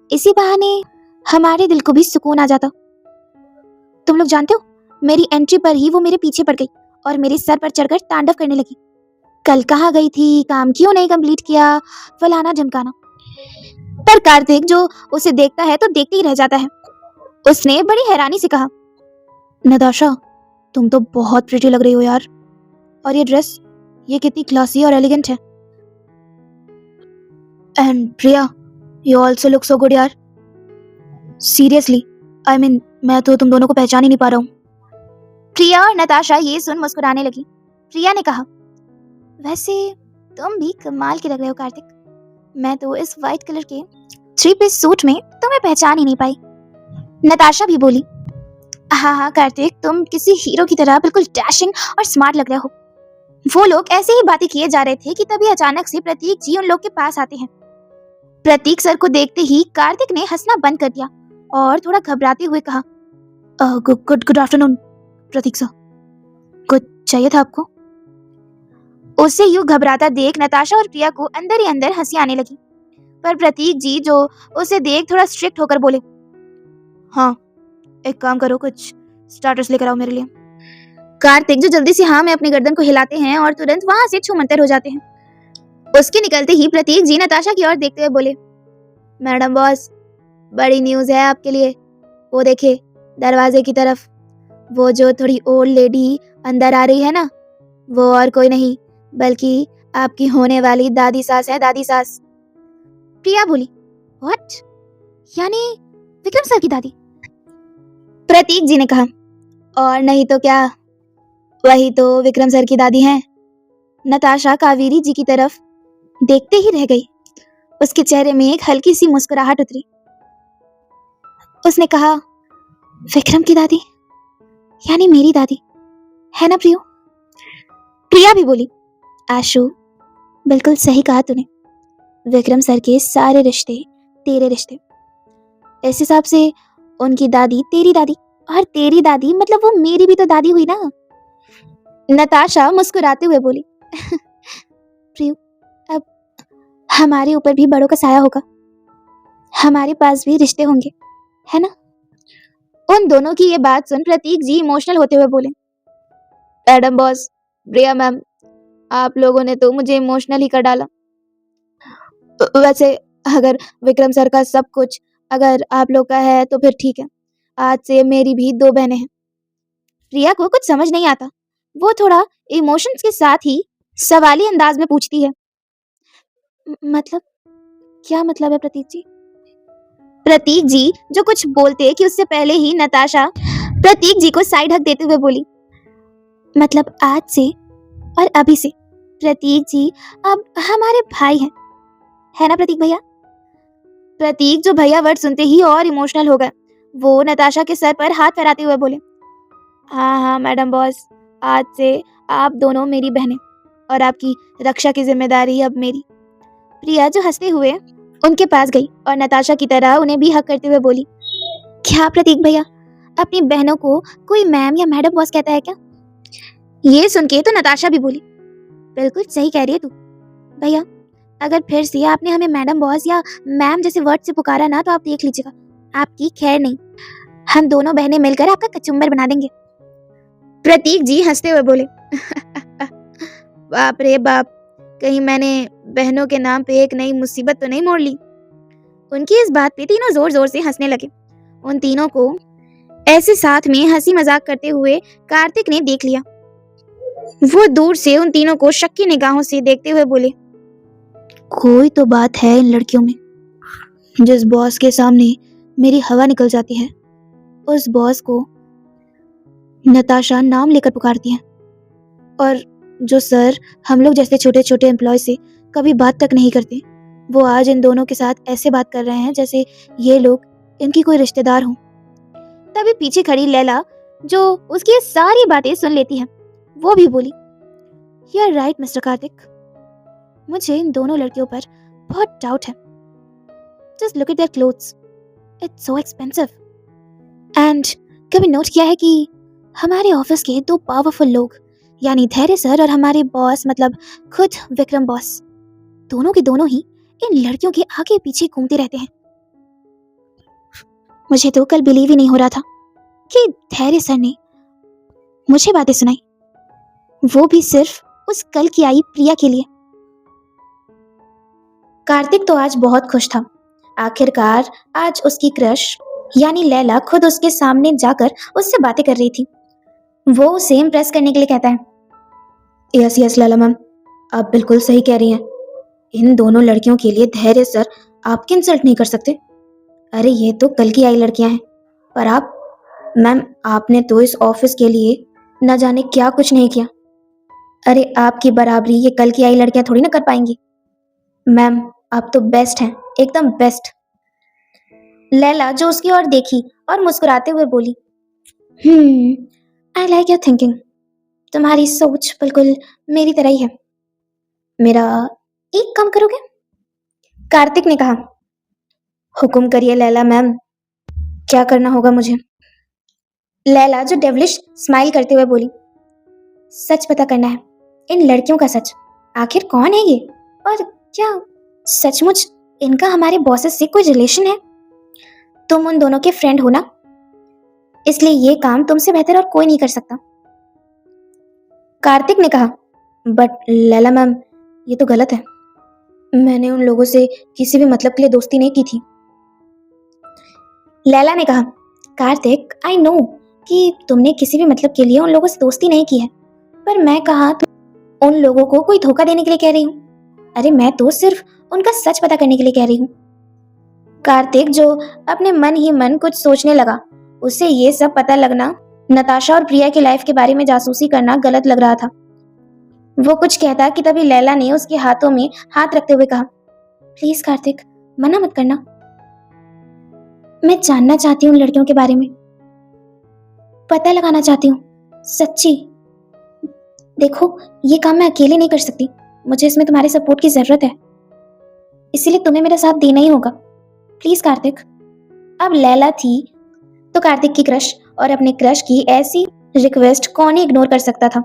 इसी बहाने हमारे दिल को भी सुकून आ जाता। तुम लोग जानते हो, मेरी एंट्री पर ही वो मेरे पीछे पड़ गई और मेरे सर पर चढ़कर तांडव करने लगी। कल कहाँ गई थी, काम क्यों नहीं कंप्लीट किया, फलाना ढमकाना। पर कार्तिक जो उसे देखता है तो देखते ही रह जाता है। उसने बड़ी हैरानी से कहा, नताशा, तुम तो बहुत प्रिटी लग रही हो यार, और ये ड्रेस, ये कितनी क्लासी और एलिगेंट है। And Priya, you also look so good यार। सीरियसली, मैं तो तुम दोनों को पहचान ही नहीं पा रहा हूँ। प्रिया और नताशा ये सुन मुस्कुराने लगी। प्रिया ने कहा, वैसे तुम भी कमाल के लग रहे हो कार्तिक। मैं तो इस व्हाइट कलर के 3 पीस सूट में तुम्हें पहचान ही नहीं पाई। नताशा भी बोली, हाँ कार्तिक, तुम किसी हीरो की तरह बिल्कुल डैशिंग और स्मार्ट लग रहे हो। वो लोग ऐसे ही बातें किए जा रहे थे कि तभी अचानक से प्रतीक जी उन लोग के पास आते हैं। प्रतीक सर को देखते ही कार्तिक ने हंसना बंद कर दिया और थोड़ा घबराते हुए कहा, गुड आफ्टरनून प्रतीक सर, कुछ चाहिए था आपको? उसे यूं घबराता देख नताशा और प्रिया को अंदर ही अंदर हंसी आने लगी, पर प्रतीक जी जो उसे देख थोड़ा स्ट्रिक्ट होकर बोले, हाँ एक काम करो, कुछ स्टार्टर्स लेकर आओ मेरे लिए। कार्तिक जो जल्दी से हाँ में अपनी गर्दन को हिलाते हैं और तुरंत वहां से छूमंतर हो जाते हैं। उसके निकलते ही प्रतीक जी नताशा की ओर देखते हुए बोले, मैडम बॉस, बड़ी न्यूज है आपके लिए। वो देखिए दरवाजे की तरफ, वो जो थोड़ी ओल्ड लेडी अंदर आ रही है ना, वो और कोई नहीं बल्कि आपकी होने वाली दादी सास है, दादी सास। प्रिया बोली, व्हाट? यानी विक्रम सर की दादी? प्रतीक जी ने कहा, और नहीं तो क्या, वही तो विक्रम सर की दादी हैं। नताशा कावेरी जी की तरफ देखते ही रह गई। उसके चेहरे में एक हल्की सी मुस्कुराहट उतरी। उसने कहा, विक्रम की दादी यानी मेरी दादी है ना प्रियो? प्रिया भी बोली, आशु, बिल्कुल सही कहा तूने। विक्रम सर के सारे रिश्ते तेरे रिश्ते। इस हिसाब से उनकी दादी तेरी दादी, और तेरी दादी मतलब वो मेरी भी तो दादी हुई ना। नताशा मुस्कुराते हुए बोली। प्रियु, अब हमारे ऊपर भी बड़ों का साया होगा, हमारे पास भी रिश्ते होंगे, है ना? उन दोनों की ये बात सुन प्रतीक जी इमोशनल होते हुए बोले, मैडम बॉस, प्रिया मैम, आप लोगों ने तो मुझे इमोशनल ही कर डाला। वैसे अगर विक्रम सर का सब कुछ अगर आप लोग का है तो फिर ठीक है, आज से मेरी भी 2 बहनें हैं। प्रिया को कुछ समझ नहीं आता, वो थोड़ा इमोशंस के साथ ही सवाली अंदाज में पूछती है, मतलब क्या मतलब है प्रतीक जी? प्रतीक जी जो कुछ बोलते कि उससे पहले ही नताशा प्रतीक जी को साइड हक देते हुए बोली, मतलब आज से और अभी से प्रतीक जी अब हमारे भाई हैं, है ना प्रतीक भैया? प्रतीक जो भैया वर्ड सुनते ही और इमोशनल हो गए। वो नताशा के सर पर हाथ फहराते हुए बोले, हाँ हाँ मैडम बॉस, आज से आप दोनों मेरी बहनें और आपकी रक्षा की जिम्मेदारी अब मेरी। प्रिया जो हंसते हुए उनके पास गई और नताशा की तरह उन्हें भी हक करते हुए बोली, क्या प्रतीक भैया, अपनी बहनों को कोई मैम या मैडम बॉस कहता है क्या? ये सुन के तो नताशा भी बोली, बिल्कुल सही कह रही है तू भैया, अगर फिर से आपने हमें मैडम बॉस या मैम जैसे वर्ड से पुकारा ना तो आप देख लीजिएगा, आपकी खैर नहीं, हम दोनों बहनें मिलकर आपका कचुम्बर बना देंगे। प्रतीक जी हंसते हुए बोले, बाप रे बाप, कहीं मैंने बहनों के नाम पे एक नई मुसीबत तो नहीं मोड़ ली। उनकी इस बात पे तीनों जोर जोर से हंसने लगे। उन तीनों को ऐसे साथ में हंसी मजाक करते हुए कार्तिक ने देख लिया। वो दूर से उन तीनों को शक की निगाहों से देखते हुए बोले, कोई तो बात है इन लड़कियों में, जिस बॉस के सामने मेरी हवा निकल जाती है उस बॉस को नताशा नाम लेकर पुकारती है, और जो सर हम लोग जैसे छोटे छोटे एम्प्लॉय से कभी बात तक नहीं करते, वो आज इन दोनों के साथ ऐसे बात कर रहे हैं जैसे ये लोग इनकी कोई रिश्तेदार हों। तभी पीछे खड़ी लैला जो उसकी सारी बातें सुन लेती है, वो भी बोली, you are right mister Kartik, मुझे इन दोनों लड़कियों पर बहुत डाउट है। Just look at their clothes, it's so expensive. And कभी नोट किया है कि हमारे ऑफिस के 2 पावरफुल लोग यानी धैर्य सर और हमारे बॉस मतलब खुद विक्रम बॉस, दोनों के दोनों ही इन लड़कियों के आगे पीछे घूमते रहते हैं। मुझे तो कल बिलीव ही नहीं हो रहा था कि धैर्य सर ने मुझे बातें सुनाई, वो भी सिर्फ उस कल की आई प्रिया के लिए। कार्तिक तो आज बहुत खुश था, आखिरकार आज उसकी क्रश यानी लैला खुद उसके सामने जाकर उससे बातें कर रही थी। वो उसे इम्प्रेस करने के लिए कहता है, यस यस लैला मैम, आप बिल्कुल सही कह रही हैं, इन दोनों लड़कियों के लिए धैर्य सर आपकी इंसल्ट नहीं कर सकते। अरे ये तो कल की आई लड़कियां हैं, पर आप मैम, आपने तो इस ऑफिस के लिए न जाने क्या कुछ नहीं किया। अरे आपकी बराबरी ये कल की आई लड़कियां थोड़ी ना कर पाएंगी। मैम आप तो बेस्ट हैं, एकदम बेस्ट। लैला जो उसकी ओर देखी और मुस्कुराते हुए बोली, आई लाइक योर थिंकिंग, तुम्हारी सोच बिल्कुल मेरी तरह ही है। मेरा एक काम करोगे? कार्तिक ने कहा, हुक्म करिए लैला मैम, क्या करना होगा मुझे? लैला जो डेवलिश स्माइल करते हुए बोली, सच पता करना है, इन लड़कियों का सच, आखिर कौन है ये, और क्या सचमुच इनका हमारे बॉसेस से कोई रिलेशन है? तुम उन दोनों के फ्रेंड हो ना, इसलिए ये काम तुमसे बेहतर और कोई नहीं कर सकता। कार्तिक ने कहा, बट लैला मैम ये तो गलत है, मैंने उन लोगों से किसी भी मतलब के लिए दोस्ती नहीं की थी। लैला ने कहा, कार्तिक आई नो कि तुमने किसी भी मतलब के लिए उन लोगों से दोस्ती नहीं की है, पर मैं कहा तो उन लोगों को कोई धोखा देने के लिए कह रही हूँ। अरे मैं तो सिर्फ उनका सच पता करने के लिए कह रही हूँ। कार्तिक जो अपने मन ही मन कुछ सोचने लगा, उसे ये सब पता लगना, नताशा और प्रिया की लाइफ के बारे में जासूसी करना गलत लग रहा था। वो कुछ कहता कि तभी लैला ने उसके हाथों में हाथ रखते हुए कहा, प्लीज कार्तिक मना मत करना, मैं जानना चाहती हूँ उन लड़कियों के बारे में, पता लगाना चाहती हूँ सच्ची। देखो ये काम मैं अकेले नहीं कर सकती, मुझे इसमें तुम्हारे सपोर्ट की जरूरत है, इसीलिए तुम्हें मेरा साथ देना ही होगा। प्लीज कार्तिक अब लैला थी तो कार्तिक की क्रश, और अपने क्रश की ऐसी रिक्वेस्ट कौन ही इग्नोर कर सकता था।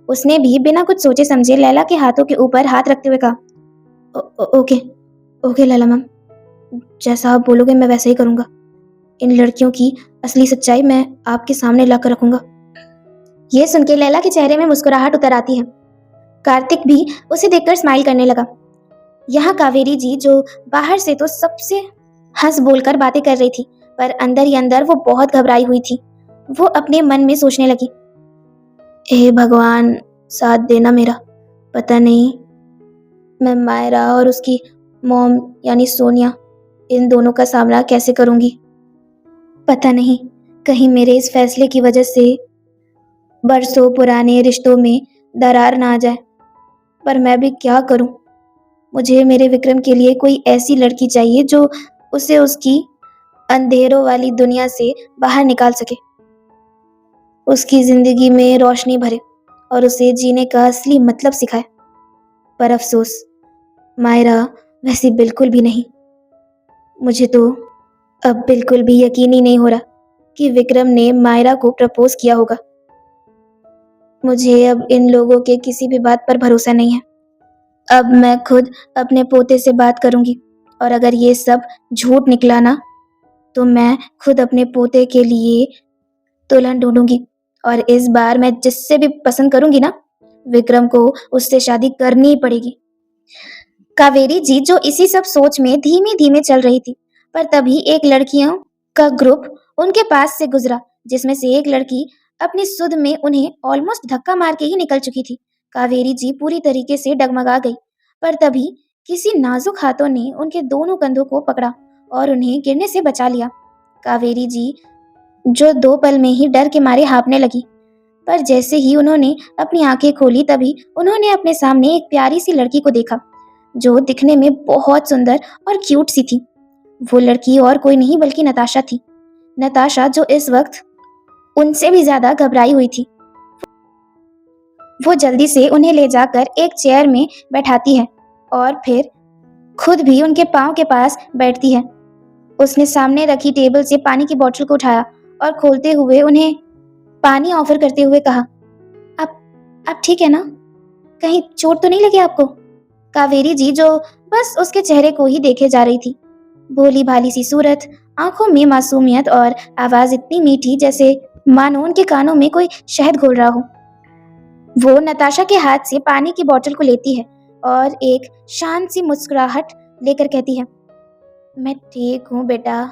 उसने भी बिना कुछ सोचे समझे लैला के हाथों के ऊपर हाथ रखते हुए कहा, ओके ओके लैला मैम, जैसा आप बोलोगे मैं वैसा ही करूंगा। इन लड़कियों की असली सच्चाई मैं आपके सामने लाकर रखूंगा। यह सुन के लैला के चेहरे में मुस्कुराहट उतर आती है। कार्तिक भी उसे देखकर स्माइल करने लगा। यहाँ कावेरी जी जो बाहर से तो सबसे हंस बोलकर बातें कर रही थी, पर अंदर ही अंदर वो बहुत घबराई हुई थी। वो अपने मन में सोचने लगी, हे भगवान साथ देना मेरा, पता नहीं मैं मायरा और उसकी मॉम यानी सोनिया, इन दोनों का सामना कैसे करूंगी। पता नहीं कहीं मेरे इस फैसले की वजह से बरसों पुराने रिश्तों में दरार ना आ जाए। पर मैं भी क्या करूं। मुझे मेरे विक्रम के लिए कोई ऐसी लड़की चाहिए जो उसे उसकी अंधेरों वाली दुनिया से बाहर निकाल सके, उसकी जिंदगी में रोशनी भरे और उसे जीने का असली मतलब सिखाए। पर अफसोस मायरा वैसी बिल्कुल भी नहीं। मुझे तो अब बिल्कुल भी यकीन ही नहीं हो रहा कि विक्रम ने मायरा को प्रपोज किया होगा। मुझे अब इन लोगों के किसी भी बात पर भरोसा नहीं है। अब मैं खुद अपने पोते से बात करूंगी, और अगर ये सब झूठ निकला ना, तो मैं खुद अपने पोते के लिए दुल्हन ढूंढूंगी, और इस बार मैं जिससे भी पसंद करूंगी ना, विक्रम को उससे शादी करनी ही पड़ेगी। कावेरी जी जो इसी सब सोच में धीमे धीमे चल रही थी, पर तभी एक लड़कियों का ग्रुप उनके पास से गुजरा, जिसमें से एक लड़की अपनी सुध में उन्हें ऑलमोस्ट धक्का मार के ही निकल चुकी थी। कावेरी जी पूरी तरीके से डगमगा गई, पर तभी किसी नाजुक हाथों ने उनके दोनों कंधों को पकड़ा और उन्हें गिरने से बचा लिया। कावेरी जी जो 2 पल में ही डर के मारे हाँफने लगी, पर जैसे ही उन्होंने अपनी आंखें खोली तभी उन्होंने अपने सामने एक प्यारी सी लड़की को देखा, जो दिखने में बहुत सुंदर और क्यूट सी थी। वो लड़की और कोई नहीं बल्कि नताशा थी। नताशा जो इस वक्त उनसे भी ज्यादा घबराई हुई थी। वो जल्दी से उन्हें ले जाकर एक चेयर में बैठाती है और फिर खुद भी उनके पाँव के पास बैठती है। उसने सामने रखी टेबल से पानी की बोतल को उठाया और खोलते हुए उन्हें पानी ऑफर करते हुए कहा, आप ठीक है ना? कहीं चोट तो नहीं लगी आपको? कावेरी जी जो बस उसके चेहरे को ही देखे जा रही थी। भोली भाली सी सूरत, आंखों में मासूमियत और आवाज इतनी मीठी जैसे मानो उनके कानों में कोई शहद घोल रहा हो। वो नताशा के हाथ से पानी की बोतल को लेती है और एक शांत सी मुस्कुराहट लेकर कहती है, मैं ठीक हूँ बेटा,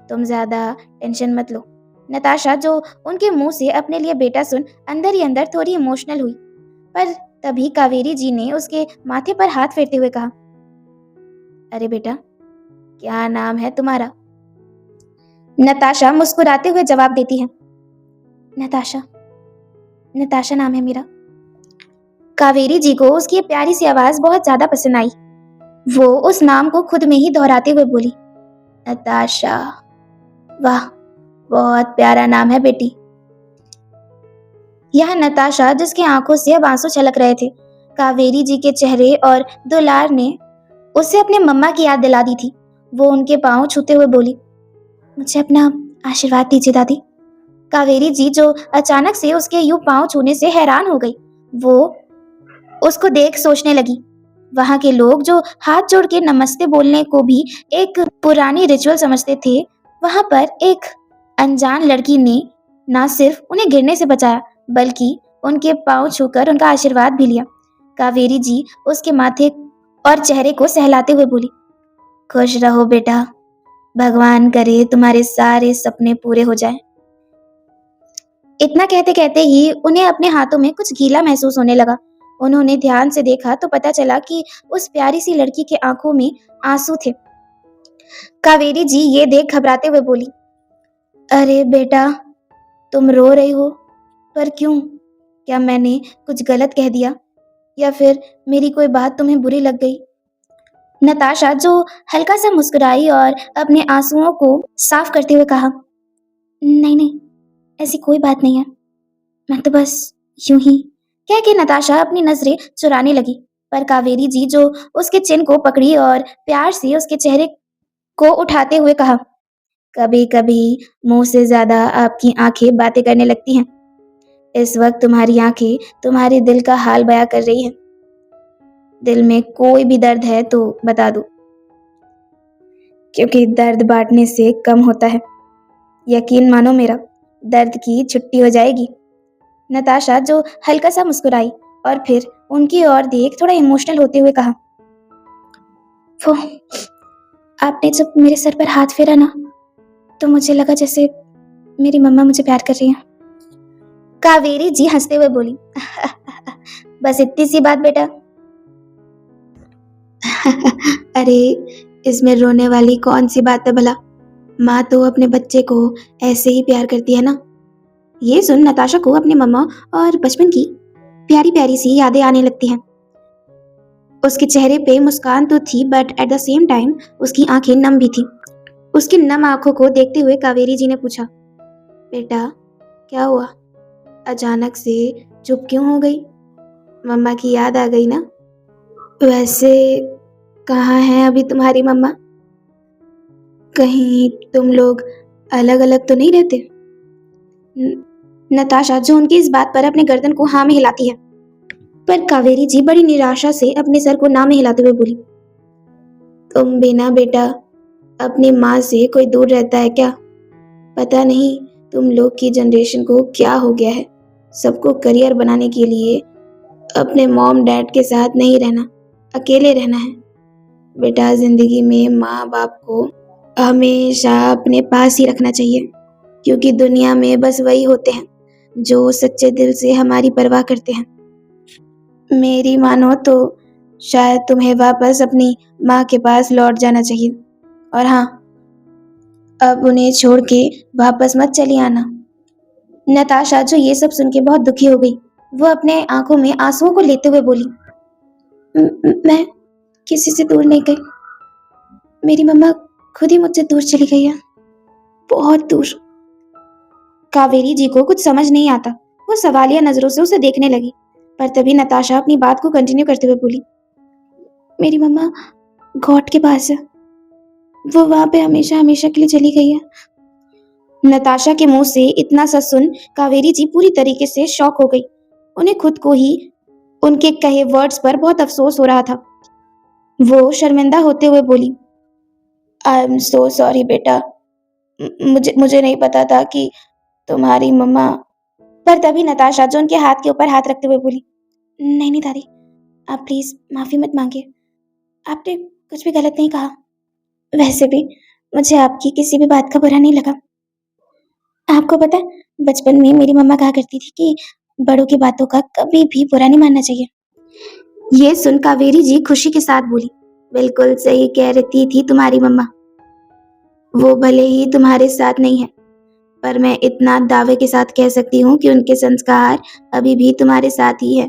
तुम ज्यादा टेंशन मत लो। नताशा जो उनके मुंह से अपने लिए बेटा सुन अंदर ही अंदर थोड़ी इमोशनल हुई, पर तभी कावेरी जी ने उसके माथे पर हाथ फेरते हुए कहा, अरे बेटा, क्या नाम है तुम्हारा? नताशा मुस्कुराते हुए जवाब देती है, नताशा, नताशा नाम है मेरा। कावेरी जी को उसकी प्यारी सी आवाज बहुत ज्यादा पसंद आई। वो उस नाम को खुद में ही दोहराते हुए बोली, नताशा, वाह, बहुत प्यारा नाम है बेटी। यह नताशा जिसकी आंखों से अब आंसू छलक रहे थे, कावेरी जी के चेहरे और दुलार ने उसे अपने मम्मा की याद दिला दी थी। वो उनके पांव छूते हुए बोली, मुझे अपना आशीर्वाद दीजिए दादी। कावेरी जी जो अचानक से उसके यूं पांव छूने से हैरान हो गई, वो उसको देख सोचने लगी, वहां के लोग जो हाथ जोड़ के नमस्ते बोलने को भी एक पुरानी रिचुअल समझते थे, वहां पर एक अनजान लड़की ने ना सिर्फ उन्हें गिरने से बचाया बल्कि उनके पांव छूकर उनका आशीर्वाद भी लिया। कावेरी जी उसके माथे और चेहरे को सहलाते हुए बोली, खुश रहो बेटा, भगवान करे तुम्हारे सारे सपने पूरे हो जाएं। इतना कहते कहते ही उन्हें अपने हाथों में कुछ गीला महसूस होने लगा। उन्होंने ध्यान से देखा तो पता चला कि उस प्यारी सी लड़की के आंखों में आंसू थे। कावेरी जी ये देख घबराते हुए बोली, अरे बेटा, तुम रो रही हो, पर क्यों? क्या मैंने कुछ गलत कह दिया या फिर मेरी कोई बात तुम्हें बुरी लग गई? नताशा जो हल्का सा मुस्कुराई और अपने आंसुओं को साफ करते हुए कहा, नहीं नहीं, ऐसी कोई बात नहीं है, मैं तो बस यूं ही। कह के नताशा अपनी नजरें चुराने लगी, पर कावेरी जी जो उसके चिन को पकड़ी और प्यार से उसके चेहरे को उठाते हुए कहा, कभी कभी मुंह से ज्यादा आपकी आंखें बातें करने लगती हैं। इस वक्त तुम्हारी आंखें तुम्हारे दिल का हाल बयां कर रही हैं। दिल में कोई भी दर्द है तो बता दो, क्योंकि दर्द बांटने से कम होता है। यकीन मानो मेरा, दर्द की छुट्टी हो जाएगी। नताशा जो हल्का सा मुस्कुराई और फिर उनकी ओर देख थोड़ा इमोशनल होते हुए कहा, वो आपने जब मेरे सर पर हाथ फेरा ना, तो मुझे लगा जैसे मेरी मम्मा मुझे प्यार कर रही है। कावेरी जी हंसते हुए बोली, बस इतनी सी बात बेटा। अरे, इसमें रोने वाली कौन सी बात है भला। माँ तो अपने बच्चे को ऐसे ही प्यार करती है ना। ये सुन नताशा को अपनी मम्मा और बचपन की प्यारी प्यारी सी यादें आने लगती हैं। उसके चेहरे पे मुस्कान तो थी, but at the same time उसकी आंखें नम भी थी। उसकी नम आंखों को देखते हुए कावेरी जी ने पूछा, बेटा क्या हुआ, अचानक से चुप क्यों हो गई? मम्मा की याद आ गई ना? वैसे कहाँ है अभी तुम्हारी मम्मा? कहीं तुम लोग अलग अलग तो नहीं रहते? नताशा जो उनकी इस बात पर अपने गर्दन को हाँ में हिलाती है, पर कावेरी जी बड़ी निराशा से अपने सर को ना में हिलाते हुए बोली, तुम बिना बेटा अपनी माँ से कोई दूर रहता है क्या? पता नहीं तुम लोग की जनरेशन को क्या हो गया है। सबको करियर बनाने के लिए अपने मॉम डैड के साथ नहीं रहना, अकेले रहना है। बेटा जिंदगी में माँ बाप को हमेशा अपने पास ही रखना चाहिए, क्योंकि दुनिया में बस वही होते हैं जो सच्चे दिल से हमारी परवाह करते हैं। मेरी मानो तो शायद तुम्हें वापस अपनी माँ के पास लौट जाना चाहिए। और हाँ, अब उन्हें छोड़ के वापस मत चली आना। नताशा जो ये सब सुन के बहुत दुखी हो गई, वो अपने आंखों में आंसुओं को लेते हुए बोली, मैं किसी से दूर नहीं गई। मेरी मम्मा खुद ही मुझसे दूर चली गई है, बहुत दूर। कावेरी जी को कुछ समझ नहीं आता। वो सवालिया नजरों से उसे देखने लगी, पर तभी नताशा अपनी बात को कंटिन्यू करते हुए बोली, मेरी मम्मा गॉड के पास है, वो वहां पे हमेशा हमेशा के लिए चली गई है। नताशा के मुंह से इतना सच सुन कावेरी जी पूरी तरीके से शॉक हो गई। उन्हें खुद को ही उनके कहे वर्ड्स पर बहुत अफसोस हो रहा था। वो शर्मिंदा होते हुए बोली, आई एम सो सॉरी बेटा, मुझे मुझे नहीं पता था कि तुम्हारी मम्मा। पर तभी नताशा जो उनके हाथ के ऊपर हाथ रखते हुए बोली, नहीं नहीं दादी, आप प्लीज माफी मत मांगिए, आपने कुछ भी गलत नहीं कहा। वैसे भी मुझे आपकी किसी भी बात का बुरा नहीं लगा। आपको पता है, बचपन में मेरी मम्मा कहा करती थी कि बड़ों की बातों का कभी भी बुरा नहीं मानना चाहिए। ये सुन कावेरी जी खुशी के साथ बोली, बिल्कुल सही कह रही थी तुम्हारी मम्मा। वो भले ही तुम्हारे साथ नहीं है, पर मैं इतना दावे के साथ कह सकती हूँ कि उनके संस्कार अभी भी तुम्हारे साथ ही है।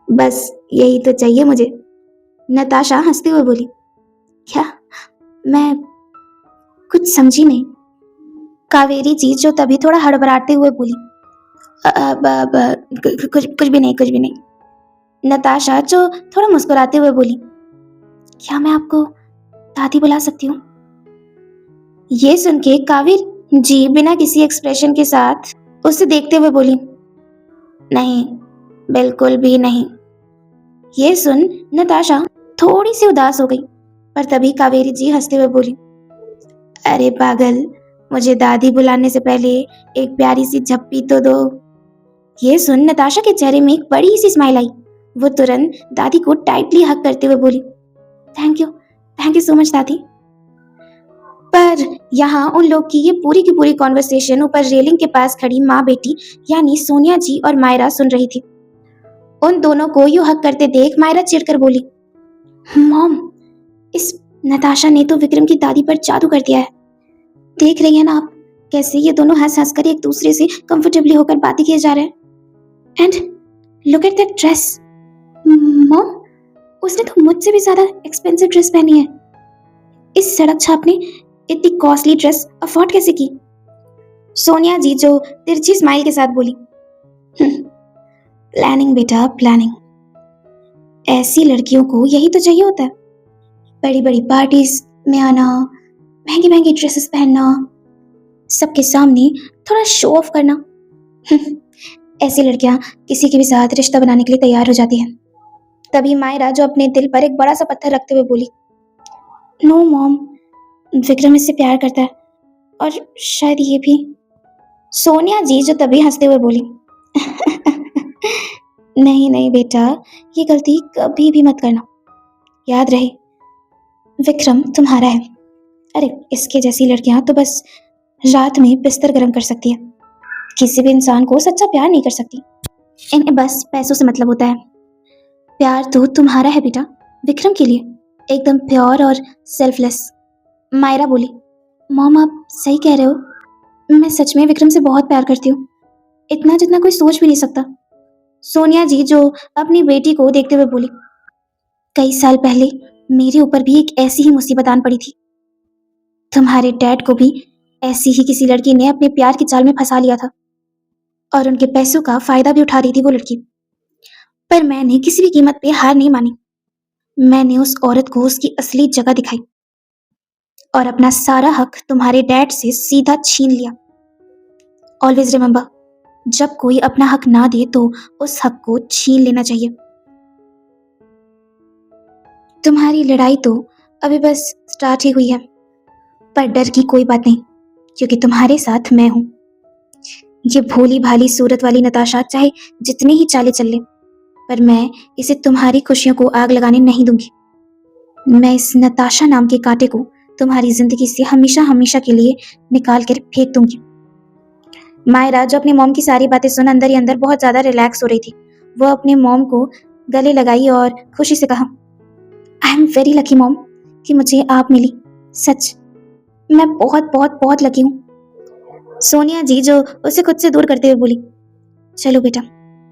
बस यही तो चाहिए मुझे। नताशा हंसते हुए बोली, क्या? मैं कुछ समझी नहीं। कावेरी जी जो तभी थोड़ा हड़बड़ाते हुए बोली, कुछ भी नहीं, कुछ भी नहीं। नताशा जो थोड़ा मुस्कुराते हुए बोली, क्या मैं आपको दादी बुला सकती हूँ? ये सुन के कावेरी जी बिना किसी एक्सप्रेशन के साथ उसे देखते हुए बोली, नहीं, बिल्कुल भी नहीं। ये सुन नताशा थोड़ी सी उदास हो गई, पर तभी कावेरी जी हंसते हुए बोली, अरे पागल, मुझे दादी बुलाने से पहले एक प्यारी सी झप्पी तो दो। ये सुन नताशा के चेहरे में एक बड़ी सी स्माइल आई। वो तुरंत दादी को टाइटली हग करते हुए बोली, थैंक यू सो मच दादी। पर यहाँ उन लोग की ये पूरी की पूरी कॉन्वर्सेशन ऊपर रेलिंग के पास खड़ी माँ बेटी यानी सोनिया जी और मायरा सुन रही थी। उन दोनों को यूं हक करते देख मायरा चिढ़कर बोली, मॉम, इस नताशा ने तो विक्रम की दादी पर जादू कर दिया है। देख रही है ना आप, कैसे ये दोनों हंस हंस कर एक दूसरे से कंफर्टेबली होकर बातें किए जा रहे हैं। And look at that dress. Mom, उसने तो मुझसे भी ज्यादा एक्सपेंसिव ड्रेस पहनी है। इस सड़क छाप ने इतनी कॉस्टली ड्रेस अफोर्ड कैसे की? सोनिया जी जो तिरछी स्माइल के साथ बोली, प्लानिंग बेटा, प्लानिंग। ऐसी लड़कियों को यही तो चाहिए होता है, बड़ी बड़ी पार्टीज में आना, महंगी महंगी ड्रेसेस पहनना, सबके सामने थोड़ा शो ऑफ करना। ऐसी लड़कियां किसी के भी साथ रिश्ता बनाने के लिए तैयार हो जाती हैं। तभी मायरा जो अपने दिल पर एक बड़ा सा पत्थर रखते हुए बोली, नो मॉम, विक्रम इससे प्यार करता है और शायद ये भी। सोनिया जी जो तभी हंसते हुए बोली, नहीं नहीं बेटा, ये गलती कभी भी मत करना। याद रहे, विक्रम तुम्हारा है। अरे इसके जैसी लड़कियां तो बस रात में बिस्तर गर्म कर सकती है, किसी भी इंसान को सच्चा प्यार नहीं कर सकती। इन्हें बस पैसों से मतलब होता है। प्यार तो तुम्हारा है बेटा, विक्रम के लिए, एकदम प्योर और सेल्फलेस। मायरा बोली, मॉम आप सही कह रहे हो, मैं सच में विक्रम से बहुत प्यार करती हूँ, इतना जितना कोई सोच भी नहीं सकता। सोनिया जी जो अपनी बेटी को देखते हुए बोली, कई साल पहले मेरे ऊपर भी एक ऐसी ही मुसीबत आन पड़ी थी। तुम्हारे डैड को भी ऐसी ही किसी लड़की ने अपने प्यार की चाल में फंसा लिया था और उनके पैसों का फायदा भी उठा रही थी वो लड़की। पर मैंने किसी भी कीमत पे हार नहीं मानी। मैंने उस औरत को उसकी असली जगह दिखाई और अपना सारा हक तुम्हारे डैड से सीधा छीन लिया। ऑलवेज रिमेंबर, जब कोई अपना हक ना दे तो उस हक को छीन लेना चाहिए। तुम्हारी लड़ाई तो अभी बस स्टार्ट ही हुई है, पर डर की कोई बात नहीं, क्योंकि तुम्हारे साथ मैं हूं। ये भोली भाली सूरत वाली नताशा चाहे जितनी ही चाले चल ले, पर मैं इसे तुम्हारी खुशियों को आग लगाने नहीं दूंगी। मैं इस नताशा नाम के कांटे को तुम्हारी जिंदगी से हमेशा हमेशा के लिए निकाल कर फेंक दूंगी। मायरा जो अपनी मॉम की सारी बातें सुन अंदर ही अंदर बहुत ज्यादा रिलैक्स हो रही थी, वो अपने मॉम को गले लगाई और खुशी से कहा, I am very lucky mom कि मुझे आप मिली। सच, मैं बहुत बहुत बहुत लकी हूँ। सोनिया जी जो उसे खुद से दूर करते हुए बोली, चलो बेटा,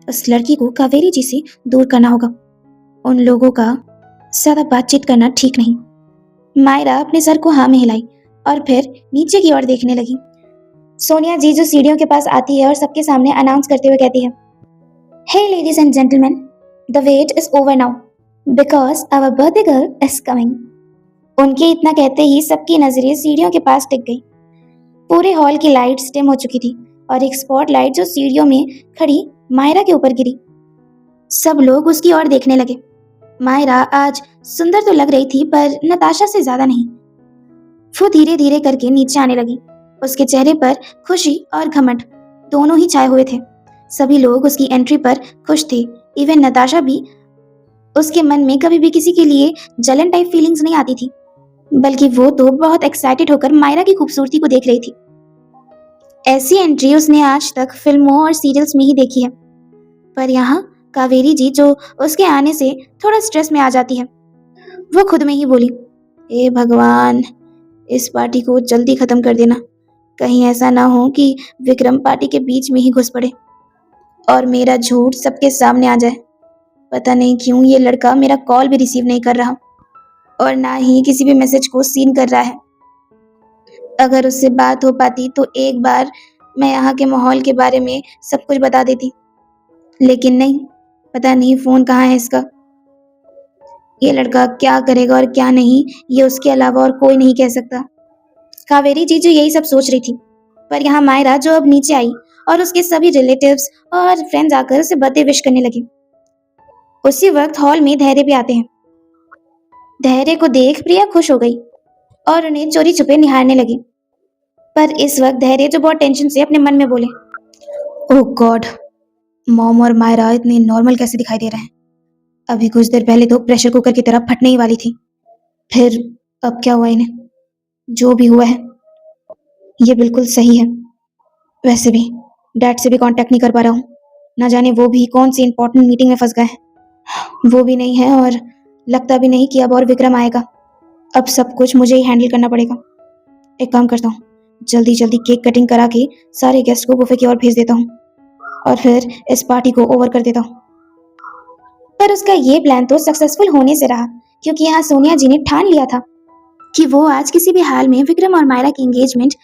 उस लड़की को कावेरी जी से दूर करना होगा। उन लोगों का ज्यादा बातचीत करना ठीक नहीं। मायरा अपने सर को हाँ में हिलाई और फिर नीचे की ओर देखने लगी। सोनिया जी जो सीढ़ियों के पास आती है और सबके सामने अनाउंस करते हुए कहती है, hey ladies and gentleman, the wait is over now because our birthday girl is coming. उनके इतना कहते ही सबकी नजरें सीढ़ियों के पास टिक गई। पूरे हॉल की लाइट्स डिम हो चुकी थी और एक स्पॉटलाइट जो सीढ़ियों में खड़ी मायरा के ऊपर गिरी। सब लोग उसकी ओर देखने लगे। मायरा आज सुंदर तो लग रही थी, पर नताशा से ज्यादा नहीं। वो धीरे धीरे करके नीचे आने लगी। उसके चेहरे पर खुशी और घमंड दोनों ही छाए हुए थे। सभी लोग उसकी एंट्री पर खुश थे। इवन नताशा भी। उसके मन में कभी भी किसी के लिए जलन टाइप फीलिंग्स नहीं आती थी, बल्कि वो तो बहुत एक्साइटेड होकर मायरा की खूबसूरती को देख रही थी। ऐसी एंट्री उसने आज तक फिल्मों और सीरियल्स में ही देखी है, पर यहाँ कावेरी जी जो उसके आने से थोड़ा स्ट्रेस में आ जाती है। वो खुद में ही बोली, हे भगवान, इस पार्टी को जल्दी खत्म कर देना, कहीं ऐसा ना हो कि विक्रम पार्टी के बीच में ही घुस पड़े और मेरा झूठ सबके सामने आ जाए। पता नहीं क्यों ये लड़का मेरा कॉल भी रिसीव नहीं कर रहा और ना ही किसी भी मैसेज को सीन कर रहा है। अगर उससे बात हो पाती तो एक बार मैं यहाँ के माहौल के बारे में सब कुछ बता देती, लेकिन नहीं, पता नहीं फोन कहाँ है इसका। ये लड़का क्या करेगा और क्या नहीं, ये उसके अलावा और कोई नहीं कह सकता। कावेरी जी जो यही सब सोच रही थी, पर यहाँ मायरा जो अब नीचे आई और उसके सभी रिलेटिव्स और फ्रेंड्स आकर उसे बर्थडे विश करने लगे। उसी वक्त हॉल में धैर्य भी आते हैं। धैर्य को देख प्रिया खुश हो गई और उन्हें चोरी छुपे निहारने लगी। पर इस वक्त धैर्य जो बहुत टेंशन से अपने मन में बोले, ओह गॉड, मॉम और मायरा इतने नॉर्मल कैसे दिखाई दे रहे हैं। अभी कुछ देर पहले तो प्रेशर कुकर की तरह फटने ही वाली थी, फिर अब क्या हुआ इन्हें। जो भी हुआ है ये बिल्कुल सही है। वैसे भी डैड से भी कांटेक्ट नहीं कर पा रहा हूँ, ना जाने वो भी कौन सी इंपॉर्टेंट मीटिंग में फंस गए हैं। वो भी नहीं है और लगता भी नहीं कि अब और विक्रम आएगा। अब सब कुछ मुझे ही हैंडल करना पड़ेगा। एक काम करता हूँ, जल्दी जल्दी केक कटिंग करा के सारे गेस्ट को बुफे की ओर भेज देता हूँ और फिर इस पार्टी को ओवर कर देता हूँ। पर उसका ये प्लान तो सक्सेसफुल होने से रहा, क्योंकि यहाँ सोनिया जी ने ठान लिया था कि वो आज किसी भी हाल में विक्रम और मायरा की एंगेजमेंट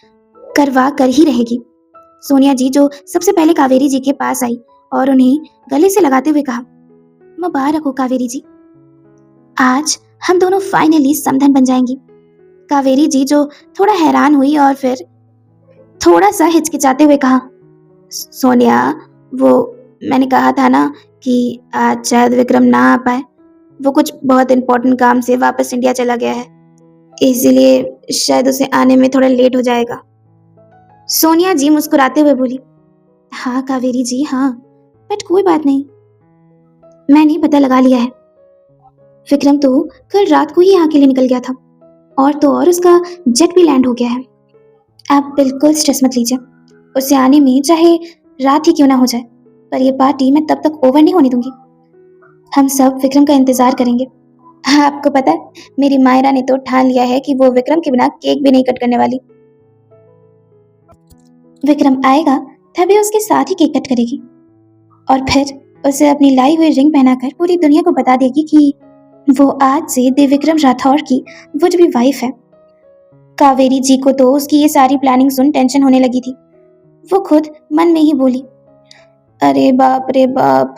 करवा कर ही रहेगी। सोनिया जी जो सबसे पहले कावेरी जी के पास आई और उन्हें गले से लगाते हुए कहा, मुबारक हो कावेरी जी, आज हम दोनों फाइनली समधन बन जाएंगी। कावेरी जी जो थोड़ा हैरान हुई और फिर थोड़ा सा हिचकिचाते हुए कहा। सोनिया, वो मैंने कहा था ना कि आज शायद विक्रम ना आ पाए। वो कुछ बहुत इम्पोर्टेंट काम से वापस इंडिया चला गया है, इसीलिए शायद उसे आने में थोड़ा लेट हो जाएगा। सोनिया जी मुस्कुराते हुए बोली, हाँ कावेरी जी, हाँ, बट कोई बात नहीं, मैंने पता लगा लिया है। विक्रम तो कल रात को ही यहाँ के लिए निकल गया था, और तो और उसका जेट भी लैंड हो गया है। आप बिल्कुल स्ट्रेस मत लीजिए, उसे आने में चाहे रात ही क्यों ना हो जाए, पर यह पार्टी मैं तब तक ओवर नहीं होने दूंगी। हम सब विक्रम का इंतजार करेंगे। हाँ, आपको पता है, मेरी मायरा ने तो ठान लिया है कि वो विक्रम के बिना केक भी नहीं कट करने वाली। विक्रम आएगा तभी उसके साथ ही केक कट करेगी, और फिर उसे अपनी लाई हुई रिंग पहनाकर पूरी दुनिया को बता देगी कि वो आज से देवविक्रम राठौर की वुड बी वाइफ है। कावेरी जी को तो उसकी ये सारी प्लानिंग सुन टेंशन होने लगी थी। वो खुद मन में ही बोली, अरे बाप रे बाप,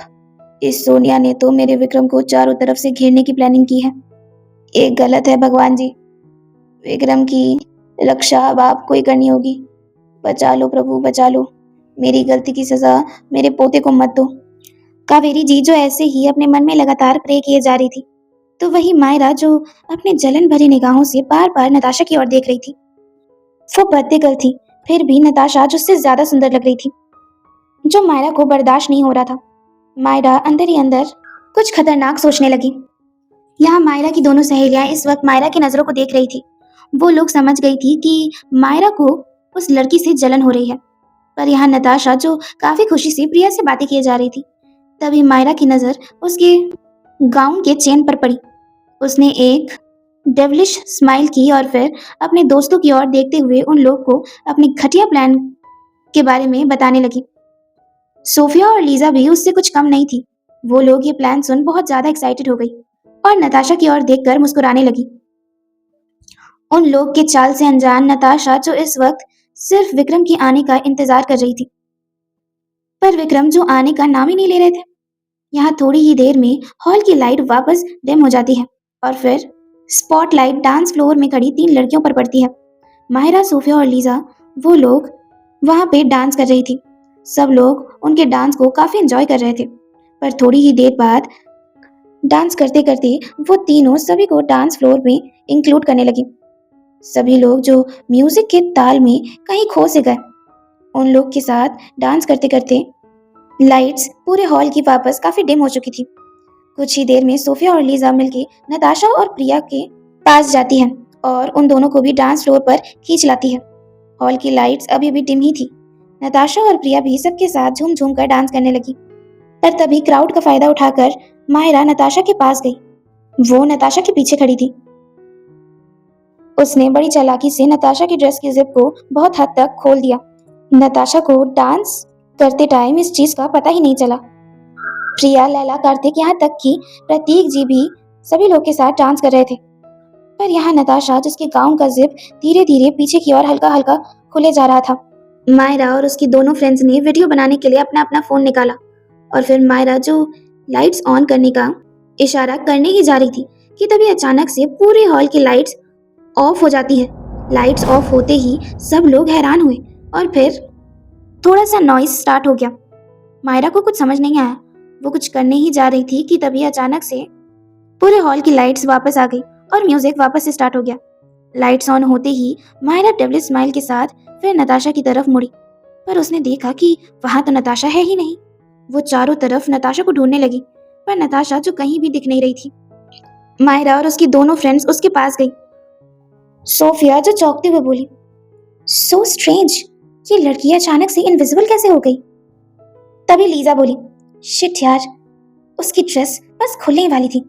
इस सोनिया ने तो मेरे विक्रम को चारों तरफ से घेरने की प्लानिंग की है। एक गलत है भगवान जी, विक्रम की रक्षा अब आपको ही करनी होगी। बचा लो प्रभु, बचा लो, मेरी गलती की सजा मेरे पोते को मत दो। कावेरी जी जो ऐसे ही अपने मन में लगातार प्रे किए जा रही थी, तो वही मायरा जो अपने जलन भरी निगाहों से बार बार नताशा की ओर देख रही थी। वो बर्थडे गर्ल थी, फिर भी नताशा जो उससे ज्यादा सुंदर लग रही थी, जो मायरा को बर्दाश्त नहीं हो रहा था। मायरा अंदर ही अंदर कुछ खतरनाक सोचने लगी। यहाँ मायरा की दोनों सहेलियां इस वक्त मायरा की नजरों को देख रही थी। वो लोग समझ गई थी कि मायरा को उस लड़की से जलन हो रही है, पर यहाँ नताशा जो काफी खुशी से प्रिया से बातें किए जा रही थी, तभी मायरा की नजर उसके गाउन के चेन पर पड़ी। उसने एक डेविलिश स्माइल की और फिर अपने दोस्तों की ओर देखते हुए उन लोग को अपने घटिया प्लान के बारे में बताने लगी। सोफिया और लीजा भी उससे कुछ कम नहीं थी। वो लोग ये प्लान सुन बहुत ज्यादा एक्साइटेड हो गई और नताशा की ओर देखकर मुस्कुराने लगी। उन लोग के चाल से अनजान नताशा जो इस वक्त सिर्फ विक्रम की आने का इंतजार कर रही थी, पर विक्रम जो आने का नाम ही नहीं ले रहे थे। यहाँ थोड़ी ही देर में हॉल की लाइट वापस डिम हो जाती है और फिर स्पॉटलाइट डांस फ्लोर में खड़ी 3 लड़कियों पर पड़ती है। माहिरा, सोफिया और लीजा, वो लोग वहां पे डांस कर रही थी। सब लोग उनके डांस को काफी एंजॉय कर रहे थे, पर थोड़ी ही देर बाद डांस करते करते वो तीनों सभी को डांस फ्लोर में इंक्लूड करने लगी। सभी लोग जो म्यूजिक के ताल में कहीं खो से गए। उन लोग के साथ डांस करते करते लाइट्स पूरे हॉल की वापस काफी डिम हो चुकी थी। कुछ ही देर में सोफिया और लीजा मिलके नताशा और प्रिया के पास जाती हैं और उन दोनों को भी डांस फ्लोर पर खींच लाती है। हॉल की लाइट्स अभी भी डिम ही थी। नताशा और प्रिया भी सबके साथ झूम झूम कर डांस करने लगी, पर तभी क्राउड का फायदा उठाकर माहिरा नताशा के पास गई। वो नताशा के पीछे खड़ी थी। उसने बड़ी चालाकी से नताशा की ड्रेस की जिप को बहुत हद तक खोल दिया। नताशा को डांस करते टाइम इस चीज का पता ही नहीं चला। प्रिया, लैला, कार्तिक, यहाँ तक कि प्रतीक जी भी सभी लोग के साथ डांस कर रहे थे। पर यहाँ नताशा, जिसके गाउन का जिप धीरे धीरे पीछे की ओर हल्का हल्का खुले जा रहा था। मायरा और उसकी दोनों फ्रेंड्स ने वीडियो बनाने के लिए अपना अपना फोन निकाला और फिर मायरा जो लाइट्स ऑन करने का इशारा करने ही जा रही थी कि तभी अचानक से पूरे हॉल की लाइट्स ऑफ हो जाती है। लाइट्स ऑफ होते ही सब लोग हैरान हुए और फिर थोड़ा सा नॉइज स्टार्ट हो गया। मायरा को कुछ समझ नहीं आया। वो कुछ करने ही जा रही थी कि तभी अचानक से पूरे हॉल की लाइट्स वापस आ गई और म्यूजिक वापस से स्टार्ट हो गया। लाइट्स ऑन होते ही मायरा डेविल स्माइल के साथ फिर नताशा की तरफ मुड़ी, पर उसने देखा कि वहां तो नताशा है ही नहीं। वो चारों तरफ नताशा को ढूंढने लगी, पर नताशा जो कहीं भी दिख नहीं रही थी। मायरा और उसकी दोनों फ्रेंड्स उसके पास गई। सोफिया जो चौंकते हुए बोली, सो स्ट्रेंज, ये लड़की अचानक से इनविजिबल कैसे हो गई? तभी लीजा बोली, शिट यार, उसकी ड्रेस बस खुलने ही वाली थी।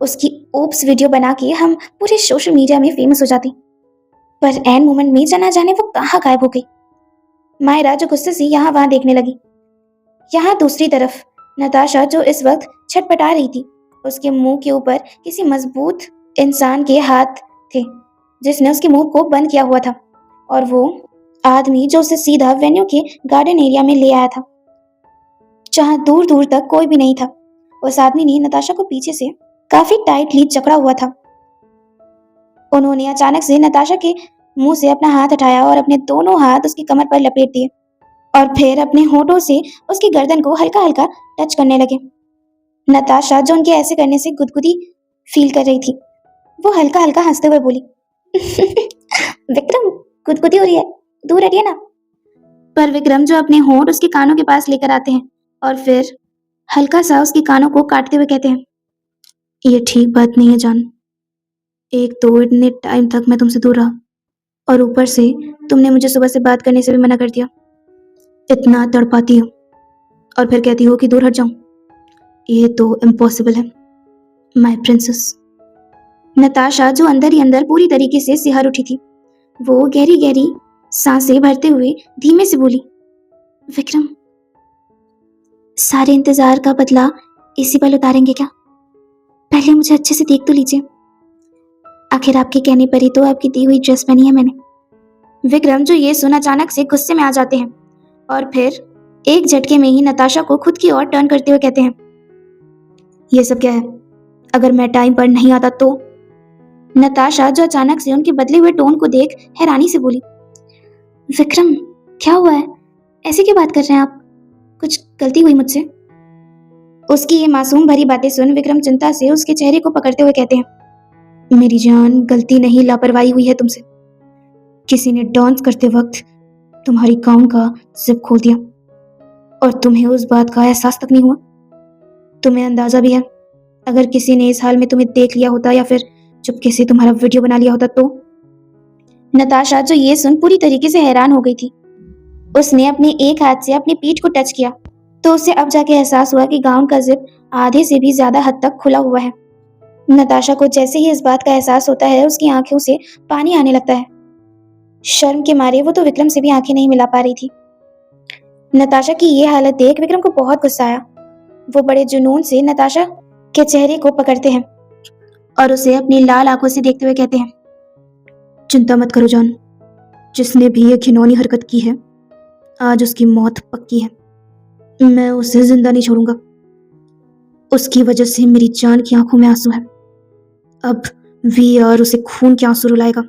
उसकी ओप्स वीडियो बना के हम पूरे सोशल मीडिया में फेमस हो जाते, पर एन मोमेंट में जाना जाने वो कहाँ गायब हो गई। मायरा जो गुस्से से यहाँ वहां देखने लगी। यहाँ दूसरी तरफ नताशा जो इस वक्त छटपटा रही थी, उसके मुंह के ऊपर किसी मजबूत इंसान के हाथ थे जिसने उसके मुंह को बंद किया हुआ था, और वो आदमी जो उसे सीधा वेन्यू के गार्डन एरिया में ले आया था जहां दूर दूर तक कोई भी नहीं था। उस आदमी ने नताशा को पीछे से काफी टाइटली जकड़ा हुआ था। उन्होंने अचानक से नताशा के मुंह से अपना हाथ हटाया और अपने दोनों हाथ उसकी कमर पर लपेट दिए और फिर अपने होठों से उसकी गर्दन को हल्का हल्का टच करने लगे। नताशा, जो उनके ऐसे करने से गुदगुदी फील कर रही थी, वो हल्का हल्का हंसते हुए बोली, विक्रम, गुदगुदी हो रही है, दूर हटिए ना। पर विक्रम, जो अपने होंठ उसके कानों के पास लेकर आते हैं और फिर हल्का सा उसके कानों को काटते हुए कहते हैं, ये ठीक बात नहीं है जान। एक तो इतने टाइम तक मैं तुमसे दूर रहा और ऊपर से तुमने मुझे सुबह से बात करने से भी मना कर दिया। इतना तड़पाती हो और फिर कहती हो कि दूर हट जाऊं। ये तो इम्पॉसिबल है, माय प्रिंसेस। नताशा, जो अंदर ही अंदर पूरी तरीके से सिहर उठी थी, वो गहरी गहरी सांसें भरते हुए धीमे से बोली, विक्रम, सारे इंतजार का बदला इसी पल उतारेंगे क्या? पहले मुझे अच्छे से देख तो लीजिए। आखिर आपके कहने पर ही तो आपकी दी हुई ड्रेस पहनी है मैंने। विक्रम, जो ये सुन अचानक से गुस्से में आ जाते हैं और फिर एक झटके में ही नताशा को खुद की ओर टर्न करते हुए कहते हैं, ये सब क्या है? अगर मैं टाइम पर नहीं आता तो? नताशा, जो अचानक से उनके बदले हुए टोन को देख हैरानी से बोली, विक्रम, क्या हुआ है? ऐसे क्यों बात कर रहे हैं आप? कुछ गलती हुई मुझसे? उसकी ये मासूम भरी बातें सुन विक्रम चिंता से उसके चेहरे को पकड़ते हुए कहते हैं, मेरी जान, गलती नहीं, लापरवाही हुई है तुमसे। किसी ने डांस करते वक्त तुम्हारी गाउन का जिप खोल दिया और तुम्हें उस बात का एहसास तक नहीं हुआ। तुम्हें अंदाजा भी है, अगर किसी ने इस हाल में तुम्हें देख लिया होता या फिर चुपके से तुम्हारा वीडियो बना लिया होता तो? नताशा, जो ये सुन पूरी तरीके से हैरान हो गई थी, उसने अपने एक हाथ से अपनी पीठ को टच किया तो उसे अब जाके एहसास हुआ कि गाउन का जिप आधे से भी ज्यादा हद तक खुला हुआ है। नताशा को जैसे ही इस बात का एहसास होता है, उसकी आंखों से पानी आने लगता है। शर्म के मारे वो तो विक्रम से भी आंखें नहीं मिला पा रही थी। नताशा की ये हालत देख विक्रम को बहुत गुस्सा आया। वो बड़े जुनून से नताशा के चेहरे को पकड़ते हैं और उसे अपनी लाल आंखों से देखते हुए कहते हैं, चिंता मत करो जान, जिसने भी ये घिनौनी हरकत की है, आज उसकी मौत पक्की है। मैं उसे जिंदा नहीं छोड़ूंगा। उसकी वजह से मेरी जान की आंखों में आंसू है। अब वीआर उसे खून के आंसू रुलाएगा।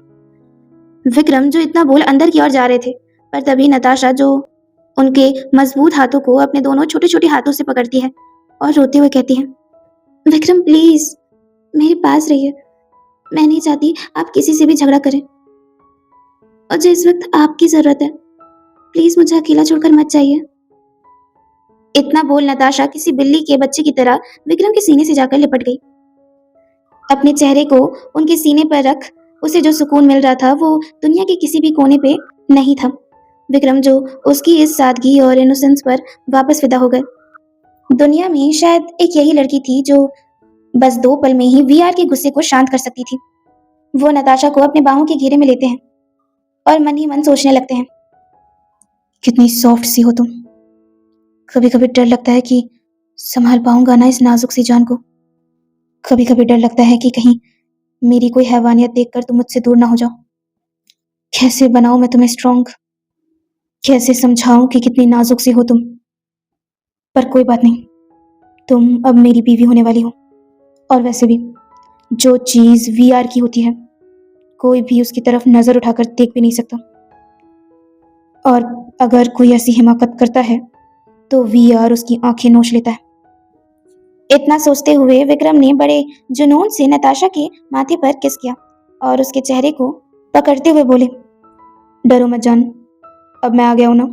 विक्रम, जो इतना बोल अंदर की ओर जा रहे थे, पर तभी नताशा, जो उनके मजबूत हाथों को अपने दोनों छोटे छोटे हाथों से पकड़ती है और रोते हुए कहती है, विक्रम, प्लीज मेरे पास रहिए। मैं नहीं चाहती आप किसी से भी झगड़ा करें और जिस वक्त आपकी जरूरत है, प्लीज मुझे अकेला छोड़कर मत जाइए। इतना बोल नताशा किसी बिल्ली के बच्चे की तरह विक्रम के सीने से जाकर लिपट गई। अपने चेहरे को उनके सीने पर रख उसे जो सुकून मिल रहा था वो दुनिया के किसी भी कोने पे नहीं था। विक्रम, जो उसकी इस सादगी और इनोसेंस पर वापस फिदा हो गए। दुनिया में शायद एक यही लड़की थी जो बस 2 पल में ही वीआर के गुस्से को शांत कर सकती थी। वो नताशा को अपने बाहों के घेरे में लेते हैं और मन ही मन सोचने लगते हैं, कितनी सॉफ्ट सी हो तुम। कभी कभी डर लगता है कि संभाल पाऊंगा ना इस नाजुक सी जान को। कभी कभी डर लगता है कि कहीं मेरी कोई हैवानियत देखकर तुम मुझसे दूर ना हो जाओ। कैसे बनाऊं मैं तुम्हें स्ट्रांग, कैसे समझाऊं कि कितनी नाजुक सी हो तुम। पर कोई बात नहीं, तुम अब मेरी बीवी होने वाली हो। और वैसे भी जो चीज वीआर की होती है, कोई भी उसकी तरफ नजर उठाकर देख भी नहीं सकता। और अगर कोई ऐसी हिमाकत करता है तो वीआर उसकी आंखें नोच लेता है। इतना सोचते हुए विक्रम ने बड़े जुनून से नताशा के माथे पर किस किया और उसके चेहरे को पकड़ते हुए बोले, डरो मत जान, अब मैं आ गया हूं ना।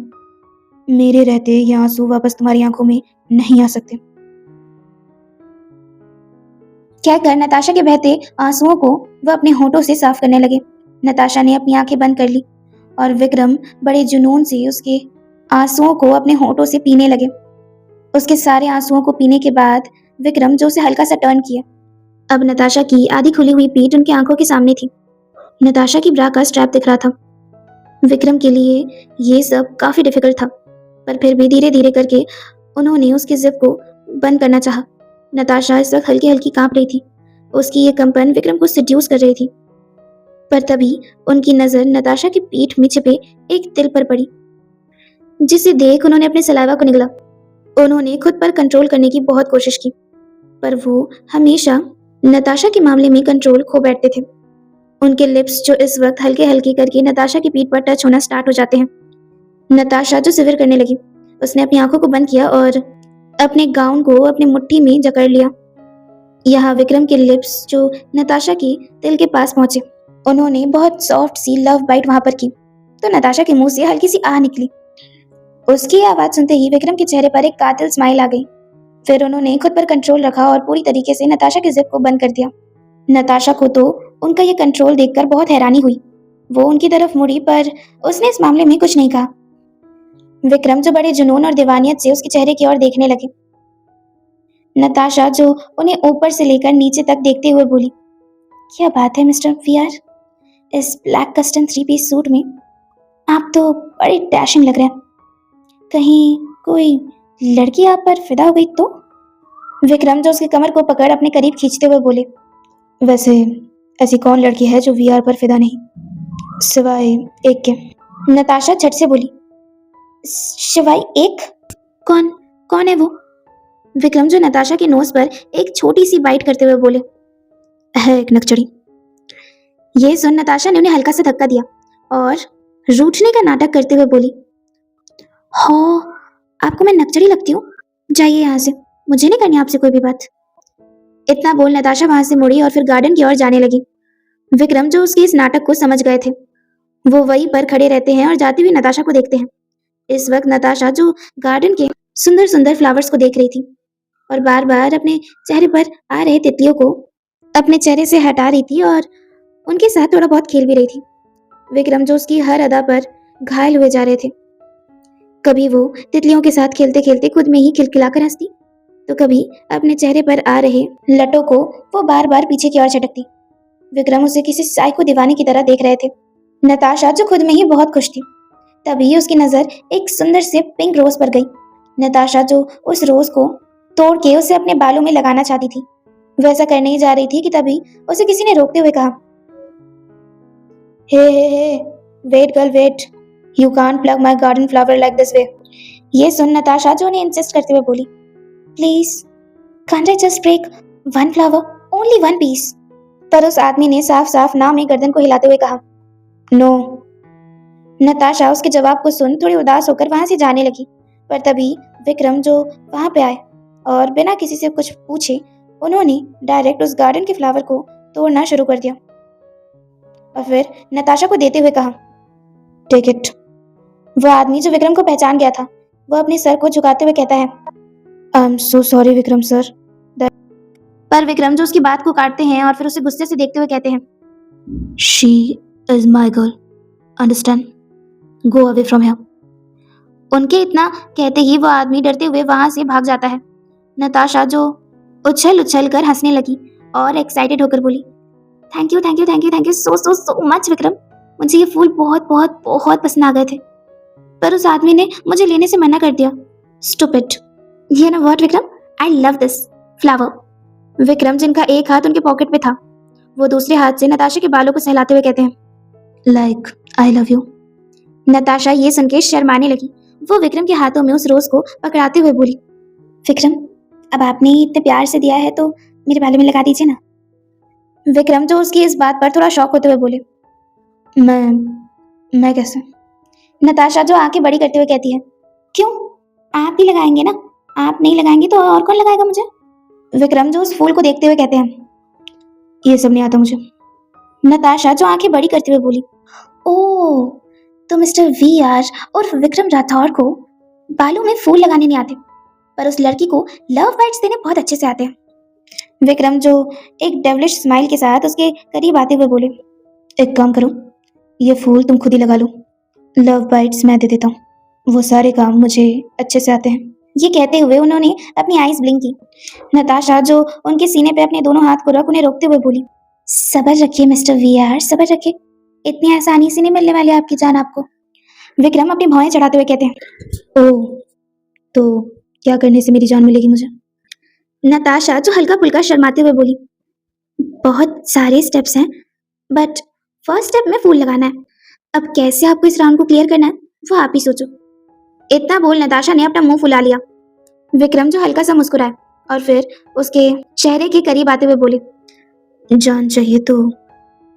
मेरे रहते ये आंसू वापस तुम्हारी आंखों में नहीं आ सकते। कहकर नताशा के बहते आंसुओं को वह अपने होठों से साफ करने लगे। नताशा ने अपनी आंखें बंद कर ली और विक्रम बड़े जुनून से उसके आंसुओं को अपने होठों से पीने लगे। उसके सारे आंसुओं को पीने के बाद विक्रम, जो उसे हल्का सा टर्न किया, अब नताशा की आधी खुली हुई पीठ उनकी आंखों के सामने थी। नताशा की ब्रा का स्ट्रैप दिख रहा था। विक्रम के लिए ये सब काफी डिफिकल्ट था, पर फिर भी धीरे धीरे करके उन्होंने उसके जिप को बंद करना चाहा। नताशा इस वक्त हल्की हल्की कांप रही थी। उसकी ये कंपन विक्रम को सिड्यूस कर रही थी। पर तभी उनकी नजर नताशा की पीठ में छिपे एक तिल पर पड़ी, जिसे देख उन्होंने अपने सलाइवा को निगला। उन्होंने खुद पर कंट्रोल करने की बहुत कोशिश की, पर वो हमेशा नताशा के मामले में कंट्रोल खो बैठते थे। उनके लिप्स जो इस वक्त हल्के हल्के करके नताशा की पीठ पर टच होना स्टार्ट हो जाते हैं। नताशा जो सिविर करने लगी, उसने अपनी आंखों को बंद किया और अपने गाउन को अपनी मुट्ठी में जकड़ लिया। यहाँ विक्रम के लिप्स जो नताशा की दिल के पास पहुंचे, उन्होंने बहुत सॉफ्ट सी लव बाइट वहां पर की, तो नताशा के मुंह से हल्की सी आह निकली। उसकी आवाज सुनते ही विक्रम के चेहरे पर एक कातिल स्माइल आ गई। फिर उन्होंने खुद पर कंट्रोल रखा और पूरी तरीके से नताशा के जिप को बंद कर दिया। नताशा को तो उनका ये कंट्रोल देखकर बहुत हैरानी हुई। वो उनकी तरफ मुड़ी, पर उसने इस मामले में कुछ नहीं कहा। विक्रम जो बड़े जुनून और दीवानियत से उसके चेहरे की ओर देखने लगे। नताशा जो उन्हें ऊपर से लेकर नीचे तक देखते हुए बोली, क्या बात है मिस्टर वीआर, इस ब्लैक कस्टम 3 पीस सूट में आप तो बड़े डैशिंग लग रहे हैं। कहीं कोई लड़की आप पर फिदा हो गई तो? विक्रम जो उसकी कमर को पकड़ अपने करीब खींचते हुए बोले, वैसे ऐसी कौन लड़की है जो वीआर पर फिदा नहीं, सिवाय एक के। नताशा झट से बोली, सिवाय एक? कौन कौन है वो? विक्रम जो नताशा के नोज पर एक छोटी सी बाइट करते हुए बोले, है एक नक्चड़ी। ये सुन नताशा ने उन्हें हल्का सा धक्का दिया और रूठने का नाटक करते हुए बोली, हो आपको मैं नक्चड़ी लगती हूँ? जाइए यहाँ से, मुझे नहीं करनी आपसे कोई भी बात। इतना बोल नताशा वहां से मुड़ी और फिर गार्डन की ओर जाने लगी। विक्रम जो उसके इस नाटक को समझ गए थे, वो वहीं पर खड़े रहते हैं और जाती हुई नताशा को देखते हैं। इस वक्त नताशा जो गार्डन के सुंदर सुंदर फ्लावर्स को देख रही थी और बार बार अपने चेहरे पर आ रहे तितलियों को अपने चेहरे से हटा रही थी और उनके साथ थोड़ा बहुत खेल भी रही थी। विक्रम जो उसकी हर अदा पर घायल हुए जा रहे थे। कभी वो तितलियों के साथ खेलते खेलते खुद में ही खिलखिलाकर हंसती, तो कभी अपने चेहरे पर आ रहे लटों को वो बार बार पीछे की ओर झटकती। विक्रम उसे किसी साइको दीवाने की तरह देख रहे थे। नताशा जो खुद में ही बहुत खुश थी, तभी उसकी नजर एक सुंदर से पिंक रोज पर गई। नताशा जो उस रोज को तोड़ के उसे अपने बालों में लगाना चाहती थी, वैसा करने ही जा रही थी कि तभी उसे किसी ने रोकते हुए कहा, hey wait girl wait, you can't plug my garden flower like this way. ये सुन नताशा जो उन्हें इंसिस्ट करते हुए बोली, please can't I just break one flower, only 1 piece. पर उस आदमी ने साफ साफ ना में गर्दन को हिलाते हुए कहा, नो। नताशा उसके जवाब को सुन थोड़ी उदास होकर वहां से जाने लगी, पर तभी विक्रम जो वहां पे आए और बिना किसी से कुछ पूछे उन्होंने डायरेक्ट उस गार्डन के फ्लावर को तोड़ना शुरू कर दिया और फिर नताशा को देते हुए कहा, टेक इट। वो आदमी जो विक्रम को पहचान गया था, वो अपने सर को झुकाते हुए कहता है, आई am so sorry Vikram sir. पर विक्रम जो उसकी बात को काटते हैं और फिर उसे गुस्से से देखते हुए कहते हैं, she is my girl, understand, go away from here. उनके इतना कहते ही वो आदमी डरते हुए वहां से भाग जाता है। नताशा जो उछल उछल कर हंसने लगी और एक्साइटेड होकर बोली, thank you thank you thank you thank you so so so much Vikram, मुझे ये फूल बहुत बहुत बहुत पसंद आ गए थे, पर उस आदमी ने मुझे लेने से मना कर दिया, stupid. You know what Vikram, I love this flower. Vikram जिनका एक हाथ उनके पॉकेट में था, वो दूसरे हाथ से नताशा के बालों को सहलाते हुए कहते हैं, like I love you. Natasha ये सुन के शर्माने लगी। वो विक्रम के हाथों में उस रोज को पकड़ाते हुए बोली, विक्रम अब आपने इतने प्यार से दिया है तो मेरे बालों में लगा दीजिए ना। विक्रम जो उसकी इस बात पर थोड़ा शॉक होते हुए बोले, मैं कैसे? नताशा जो आंखें बड़ी करते हुए कहती है, क्यों, आप भी लगाएंगे ना, आप नहीं लगाएंगे तो और कौन लगाएगा मुझे? विक्रम जो उस फूल को देखते हुए कहते हैं, ये सब नहीं आता मुझे। नताशा जो आंखें बड़ी करते हुए बोली, ओह तो मिस्टर वीआर और विक्रम राठौर को बालों में फूल लगाने नहीं आते, पर उस लड़की को लव बाइट्स देने बहुत अच्छे से आते हैं। विक्रम जो एक डेविलिश स्माइल के साथ उसके करीब आते हुए बोले, एक काम करो, ये फूल तुम खुद ही लगा लो, लव बाइट्स मैं दे देता हूँ, वो सारे काम मुझे अच्छे से आते हैं। ये कहते हुए उन्होंने अपनी आईज ब्लिंक की। नताशा जो उनके सीने पे अपने दोनों हाथ को रख उन्हें रोकते हुए बोली, सब्र रखिए मिस्टर वीआर, सब्र रखिए, इतनी आसानी से नहीं मिलने वाली आपकी जान आपको। विक्रम अपनी भौहें चढ़ाते हुए कहते हैं, ओह तो क्या करने से मेरी जान मिलेगी मुझे? नताशा जो हल्का फुल्का शर्माते हुए बोली, बहुत सारे स्टेप्स हैं, बट फर्स्ट स्टेप में फूल लगाना है। अब कैसे आपको इस राउंड को क्लियर करना है वो आप ही सोचो। इतना बोल नताशा ने अपना मुंह फुला लिया। विक्रम जो हल्का सा मुस्कुराए और फिर उसके चेहरे के करीब आते हुए बोले, जान चाहिए तो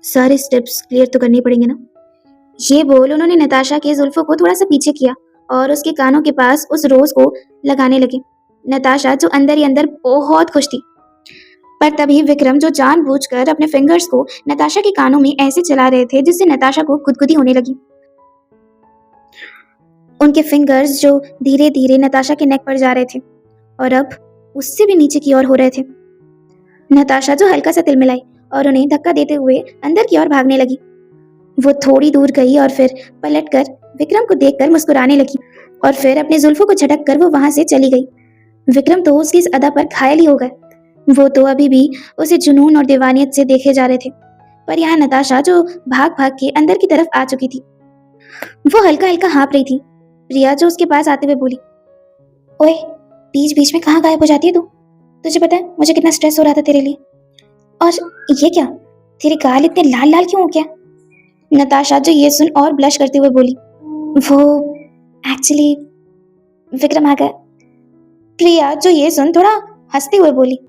सारे स्टेप्स क्लियर तो करने पड़ेंगे ना। ये बोल उन्होंने नताशा के जुल्फों को थोड़ा सा पीछे किया और उसके कानों के पास उस रोज को लगाने लगे। नताशा जो अंदर ही अंदर बहुत खुश थी, पर तभी विक्रम जो जानबूझकर अपने फिंगर्स को नताशा के कानों में ऐसे चला रहे थे जिससे नताशा को गुदगुदी होने लगी। उनके फिंगर्स जो धीरे धीरे नताशा के नेक पर जा रहे थे और अब उससे भी नीचे की ओर हो रहे थे। नताशा जो हल्का सा तिलमिलाई और उन्हें धक्का देते हुए अंदर की ओर भागने लगी। वो थोड़ी दूर गई और फिर पलटकर विक्रम को देखकर मुस्कुराने लगी और फिर अपने जुल्फों को झटक कर वो वहां से चली गई। विक्रम तो उसकी इस अदा पर घायल ही हो गए। वो तो अभी भी उसे जुनून और दीवानियत से देखे जा रहे थे, पर यहाँ नताशा जो भाग भाग के अंदर की तरफ आ चुकी थी। वो हल्का हल्का हाँप रही थी। प्रिया जो उसके पास आते हुए बोली, ओए, बीच बीच में कहाँ गायब हो जाती है तू? तुझे पता है मुझे कितना स्ट्रेस हो रहा था तेरे लिए। और ये क्या, तेरे गाल इतने लाल लाल क्यों हो गया? नताशा जो ये सुन और ब्लश करते हुए बोली, वो एक्चुअली विक्रम आ गया। प्रिया जो ये सुन थोड़ा हंसते हुए बोली,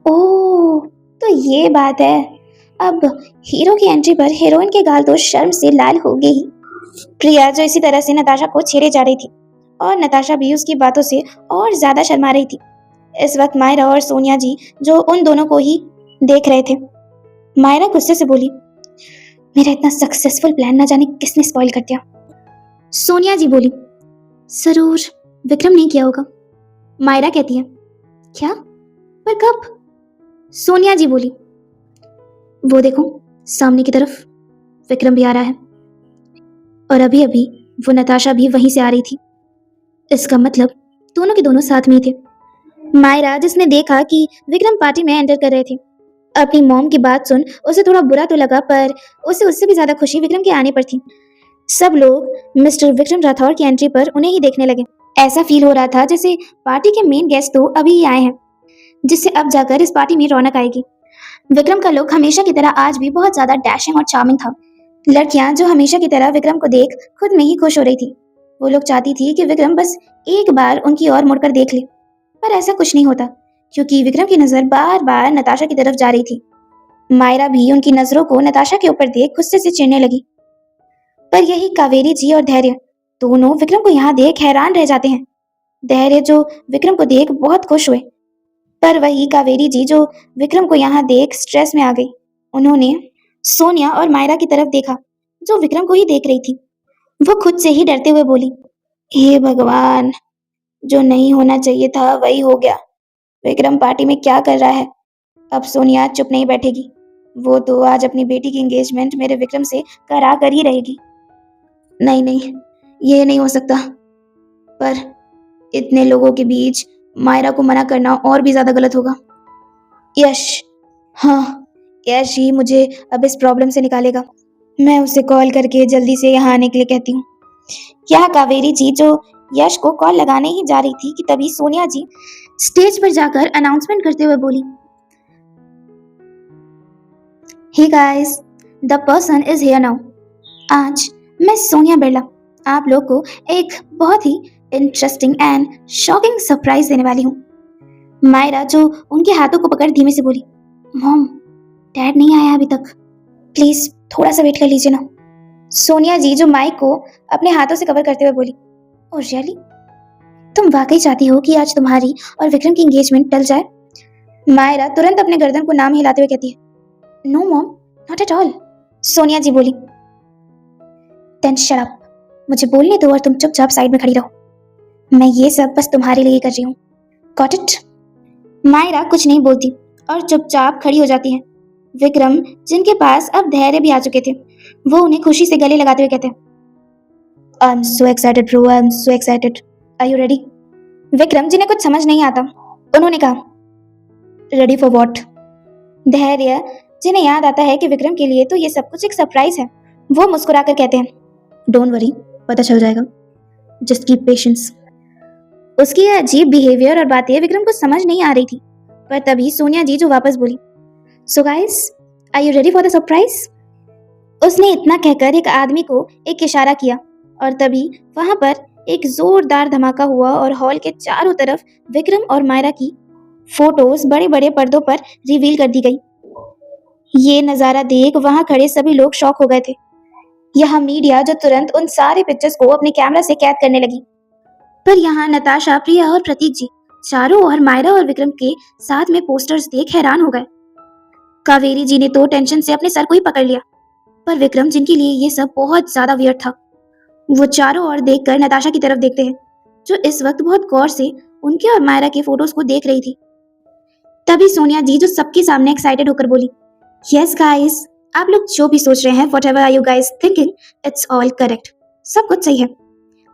ओह, तो ये बात है। अब हीरो की एंट्री पर हीरोइन के गाल तो शर्म से लाल हो गए ही। प्रिया जो इसी तरह से नताशा को छेड़े जा रही थी और नताशा भी उसकी बातों से और ज्यादा शर्मा रही थी। इस वक्त मायरा और सोनिया जी जो उन दोनों को ही देख रहे थे। मायरा गुस्से से बोली, मेरा इतना सक्सेसफुल प्लान ना जाने किसने स्पॉइल कर दिया। सोनिया जी बोली, जरूर विक्रम ने किया होगा। मायरा कहती है, क्या, पर कब? सोनिया जी बोली, वो देखो सामने की तरफ विक्रम भी आ रहा है और अभी अभी वो नताशा भी वहीं से आ रही थी। इसका मतलब दोनों के दोनों साथ में ही थे। मायरा जिसने देखा कि विक्रम पार्टी में एंटर कर रहे थे, अपनी मॉम की बात सुन उसे थोड़ा बुरा तो लगा, पर उसे उससे भी ज्यादा खुशी विक्रम के आने पर थी। सब लोग मिस्टर विक्रम राठौर की एंट्री पर उन्हें ही देखने लगे। ऐसा फील हो रहा था जैसे पार्टी के मेन गेस्ट तो अभी ही आए हैं, जिससे अब जाकर इस पार्टी में रौनक आएगी। विक्रम का लुक हमेशा की तरह आज भी बहुत ज्यादा डैशिंग और चार्मिंग था। लड़कियां जो हमेशा की तरह विक्रम को देख खुद में ही खुश हो रही थी। वो लोग चाहती थी कि विक्रम बस एक बार उनकी ओर मुड़कर देख ले, पर ऐसा कुछ नहीं होता क्योंकि विक्रम की नजर बार बार नताशा की तरफ जा रही थी। मायरा भी उनकी नजरों को नताशा के ऊपर देख गुस्से से चिढ़ने लगी। पर यही कावेरी जी और धैर्य दोनों विक्रम को यहाँ देख हैरान रह जाते हैं। धैर्य जो विक्रम को देख बहुत खुश हुए, पर वही कावेरी जी जो विक्रम को यहाँ देख स्ट्रेस में आ गई। उन्होंने सोनिया और मायरा की तरफ देखा जो विक्रम को ही देख रही थी। वो खुद से ही डरते हुए बोली, हे भगवान, जो नहीं होना चाहिए था वही हो गया। विक्रम पार्टी में क्या कर रहा है? अब सोनिया चुप नहीं बैठेगी। वो तो आज अपनी बेटी की एंगेजमेंट मेरे विक्रम से करा कर ही रहेगी। नहीं नहीं, ये नहीं हो सकता। पर इतने लोगों के बीच मायरा को मना करना और भी ज्यादा गलत होगा। यश, हाँ, यश ही मुझे अब इस प्रॉब्लम से निकालेगा। मैं उसे कॉल करके जल्दी से यहाँ आने के लिए कहती हूँ। यह कावेरी जी जो यश को कॉल लगाने ही जा रही थी कि तभी सोनिया जी स्टेज पर जाकर अनाउंसमेंट करते हुए बोली, hey guys, the person is here now. आज मैं सोनिया बिरला आप लोग को एक बहुत ही इंटरेस्टिंग एंड शॉकिंग सरप्राइज देने वाली हूँ। मायरा जो उनके हाथों को पकड़ धीमे से बोली, मॉम, डैड नहीं आया अभी तक, प्लीज थोड़ा सा वेट कर लीजिए ना। सोनिया जी जो माइक को अपने हाथों से कवर करते हुए बोली, ओह रियली, तुम वाकई चाहती हो कि आज तुम्हारी और विक्रम की एंगेजमेंट टल जाए? मायरा तुरंत अपने गर्दन को नाम हिलाते हुए कहती है, no mom, not at all. Sonia ji बोली, देन शट अप, मुझे बोलने दो और तुम चुपचाप साइड में खड़ी रहो। मैं ये सब बस तुम्हारे लिए कर रही हूँ, गॉट इट? मायरा कुछ नहीं बोलती और चुपचाप खड़ी हो जाती है। विक्रम जिनके पास अब धैर्य भी आ चुके थे, वो उन्हें खुशी से गले लगाते हुए कहते हैं, I am so excited bro, I am so excited, are you ready? Vikram जिन्हें कुछ समझ नहीं आता, उन्होंने कहा, रेडी फॉर व्हाट? धैर्य जिन्हें याद आता है कि विक्रम के लिए तो ये सब कुछ एक सरप्राइज है, वो मुस्कुराकर कहते हैं, डोंट वरी, पता चल जाएगा, जस्ट कीप पेशेंस। उसकी यह अजीब बिहेवियर और बातें विक्रम को समझ नहीं आ रही थी, पर तभी सोनिया जी जो वापस बोली, so guys, are you ready for the surprise? उसने इतना कहकर एक आदमी को एक इशारा किया और तभी वहां पर एक जोरदार धमाका हुआ और हॉल के चारों तरफ विक्रम और मायरा की फोटोज बड़े बड़े पर्दों पर रिवील कर दी गई। ये नजारा देख वहां खड़े सभी लोग शॉक हो गए थे। यहाँ मीडिया जो तुरंत उन सारे पिक्चर्स को अपने कैमरा से कैद करने लगी। पर यहाँ नताशा, प्रिया और प्रतीक जी चारों ओर मायरा और विक्रम के साथ में पोस्टर्स देख हैरान हो गए। कावेरी जी ने तो टेंशन से अपने सर को ही पकड़ लिया, पर विक्रम, जिनके लिए ये सब बहुत ज्यादा वियर्ड था, वो चारों ओर देखकर नताशा की तरफ देखते हैं, जो इस वक्त बहुत गौर से उनके और मायरा के फोटोज को देख रही थी। तभी सोनिया जी जो सबके सामने एक्साइटेड होकर बोली, यस गाइस, आप लोग जो भी सोच रहे हैं, whatever are you guys thinking, it's all correct. सब कुछ सही है।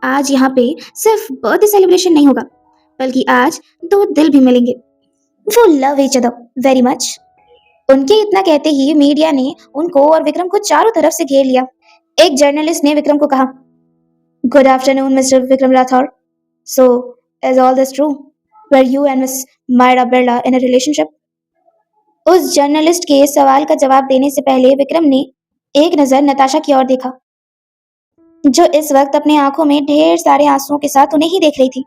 आज यहाँ पे सिर्फ बर्थडे सेलिब्रेशन नहीं होगा, बल्कि आज दो दिल भी मिलेंगे। वो love each other very much. उनके इतना कहते ही मीडिया ने उनको और विक्रम को चारों तरफ से घेर लिया। एक जर्नलिस्ट ने विक्रम को कहा, good afternoon mister Vikram Rathore. So is all this true? Were you and miss Myra Birla in a relationship? उस जर्नलिस्ट के सवाल का जवाब देने से पहले विक्रम ने एक नजर नताशा की ओर देखा, जो इस वक्त अपने आंखों में ढेर सारे आंसुओं के साथ उन्हें ही देख रही थी।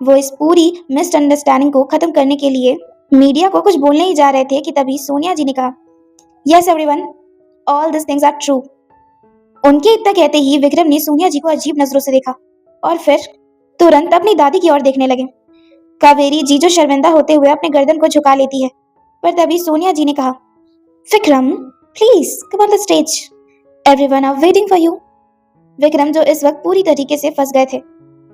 वो इस पूरी मिसअंडरस्टैंडिंग को खत्म करने के लिए मीडिया को कुछ बोलने ही जा रहे थे कि तभी सोनिया जी ने कहा, yes everyone, all this things are true. उनके इतना कहते ही विक्रम ने सोनिया जी को अजीब नजरों से देखा और फिर तुरंत अपनी दादी की ओर देखने लगे। कावेरी जी जो शर्मिंदा होते हुए अपने गर्दन को झुका लेती है, पर तभी सोनिया जी ने कहा, Vikram please come on the stage, everyone are waiting for you. Vikram जो इस वक्त पूरी तरीके से फंस गए थे।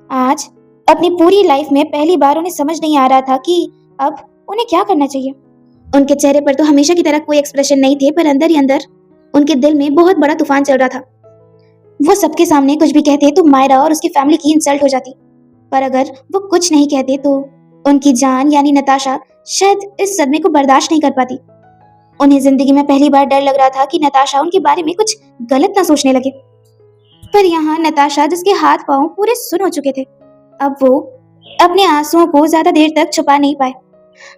आज अपनी पूरी लाइफ में पहली बार उन्हें समझ नहीं आ रहा था कि अब उन्हें क्या करना चाहिए। उनके चेहरे पर तो हमेशा की तरह कोई एक्सप्रेशन नहीं थे, पर अंदर ही अंदर उनके दिल में बहुत बड़ा तूफान चल रहा था। वो सबके सामने कुछ भी कहते तो मायरा और उसकी फैमिली की इंसल्ट हो जाती, पर अगर वो कुछ नहीं कहते तो उनकी जान यानी नताशा शायद इस सदमे को बर्दाश्त नहीं कर पाती। उन्हें जिंदगी में पहली बार डर लग रहा था कि नताशा उनके बारे में कुछ गलत ना सोचने लगे। पर यहाँ नताशा, जिसके हाथ पांव पूरे सुन हो चुके थे, अब वो अपने आंसुओं को ज्यादा देर तक छुपा नहीं पाए।